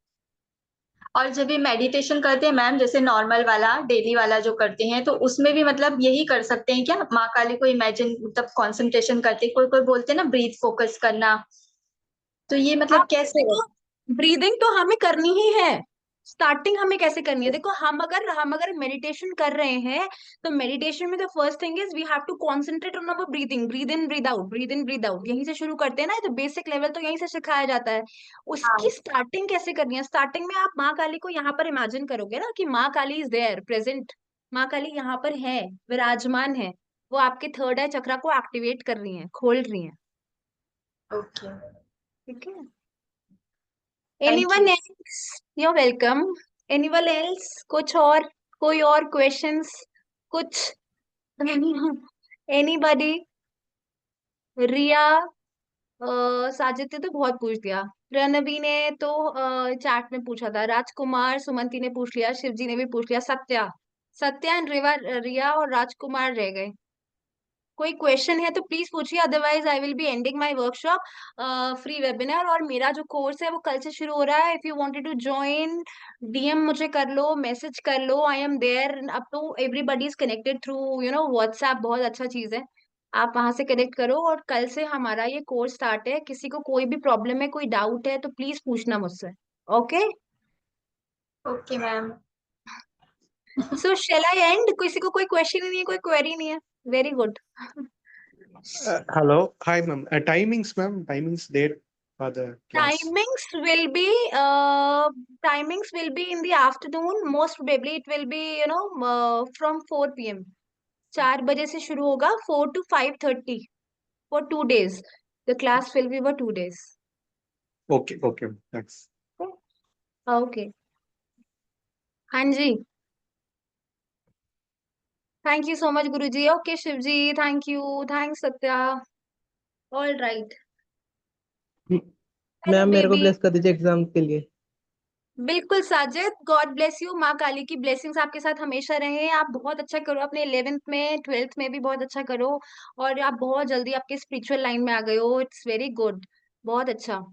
[SPEAKER 6] और जब भी मेडिटेशन करते हैं मैम, जैसे नॉर्मल वाला डेली वाला जो करते हैं, तो उसमें भी मतलब यही कर सकते हैं क्या? माँ काली को इमेजिन, मतलब कंसंट्रेशन करते, कोई कोई बोलते हैं ना ब्रीथ फोकस करना, तो ये मतलब
[SPEAKER 1] आप
[SPEAKER 6] कैसे है?
[SPEAKER 1] देखो, ब्रीदिंग तो हमें करनी ही है। स्टार्टिंग हमें कैसे करनी है, देखो हम अगर मेडिटेशन कर रहे हैं, तो मेडिटेशन में the first thing is we have to concentrate on our breathing, breathe in breathe out, breathe in breathe out, यहीं से शुरू करते हैं ना, तो बेसिक लेवल तो यहीं से सिखाया जाता है। उसकी
[SPEAKER 6] हाँ।
[SPEAKER 1] स्टार्टिंग कैसे करनी है, स्टार्टिंग में आप माँ काली को यहाँ पर इमेजिन करोगे ना कि माँ काली इज देयर प्रेजेंट, माँ काली यहाँ पर है, विराजमान है, वो आपके थर्ड आई चक्र को एक्टिवेट कर रही है, खोल रही है।
[SPEAKER 6] ओके।
[SPEAKER 1] ठीक है। Anyone
[SPEAKER 6] you.
[SPEAKER 1] Else? You welcome. Anyone else? कोई और क्वेश्चंस? कुछ? एनीबॉडी? रिया? साजिद ने तो बहुत पूछ दिया। रणवी ने तो चैट में पूछा था। राजकुमार, सुमंती ने पूछ लिया, शिवजी ने भी पूछ लिया। सत्या एंड रिया और राजकुमार रह गए। कोई क्वेश्चन है तो प्लीज पूछिए, otherwise I will be ending my workshop free webinar. और मेरा जो कोर्स है वो कल से शुरू हो रहा है। If you wanted to join, DM मुझे कर लो, मैसेज कर लो, आई एम देयर। अब तो everybody is connected through WhatsApp, बहुत अच्छा चीज है। आप वहां से कनेक्ट करो और कल से हमारा ये कोर्स स्टार्ट है। किसी को कोई भी प्रॉब्लम है, कोई डाउट है तो प्लीज पूछना मुझसे। Okay,
[SPEAKER 6] Okay, ma'am.
[SPEAKER 1] So shall I and? किसी को कोई क्वेश्चन ही नहीं है, कोई क्वेरी नहीं है? Very good.
[SPEAKER 7] Hello. Hi, ma'am. Timings, ma'am. Timings there for the class.
[SPEAKER 1] Timings will be in the afternoon. Most probably it will be from 4 p.m. 4 बजे से शुरू होगा, 4 to 5:30 for 2 days. The class will be for 2 days.
[SPEAKER 7] Okay. Okay. Thanks.
[SPEAKER 1] Okay. हाँ जी, thank you so much Guruji. Okay Shivji, thank you, thanks Satya. All right, hello
[SPEAKER 2] ma'am मेरे को
[SPEAKER 1] baby.
[SPEAKER 2] Bless कर दीजिए एग्जाम के लिए।
[SPEAKER 1] बिल्कुल साजिद, गॉड ब्लेस यू। माँ काली की ब्लेसिंग्स आपके साथ हमेशा रहे। आप बहुत अच्छा करो, अपने 11th में 12th में भी बहुत अच्छा करो। और आप बहुत जल्दी आपके स्पिरिचुअल लाइन में आ गए हो। इट्स वेरी गुड, बहुत अच्छा।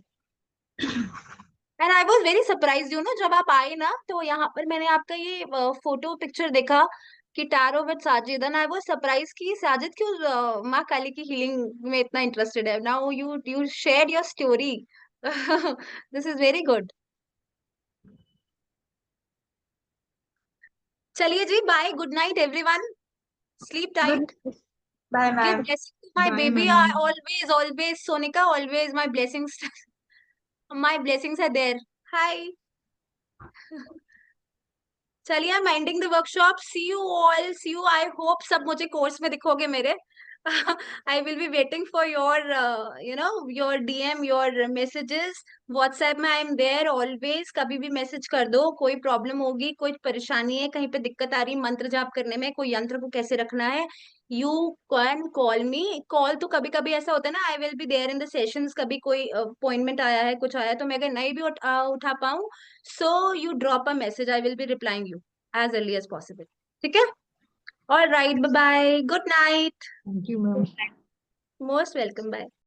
[SPEAKER 1] And I was very surprise जब आप आए ना, तो यहाँ पर मैंने आपका ये फोटो पिक्चर देखा कि tarot with Sajid, and I was surprise कि साजिद क्यों माँ काली की हीलिंग में इतना इंटरेस्टेड है। Now you share your story. This is very good. चलिए जी, bye, good night everyone, sleep tight,
[SPEAKER 6] good bye
[SPEAKER 1] give
[SPEAKER 6] ma'am.
[SPEAKER 1] blessings to my
[SPEAKER 3] bye
[SPEAKER 1] baby.
[SPEAKER 3] Ma'am.
[SPEAKER 1] Always Sonika, always my blessings. My blessings are there. Hi. चलिए, I am ending the workshop. See you all, see you. I hope सब मुझे course में दिखोगे मेरे। I will be waiting for your your DM, your messages. WhatsApp में I am there always. कभी भी message कर दो, कोई प्रॉब्लम होगी, कोई परेशानी है, कहीं पे दिक्कत आ रही, मंत्र जाप करने में, कोई यंत्र को कैसे रखना है, you can call me. Call तो कभी कभी ऐसा होता है ना, I will be there in the sessions. कभी कोई अपॉइंटमेंट आया है, कुछ आया है, तो मैं अगर नहीं भी उठा पाऊँ, so you drop a message, I will be replying you as early as possible. ठीक है? All right, bye bye, good night,
[SPEAKER 3] thank you ma'am.
[SPEAKER 1] most welcome, bye.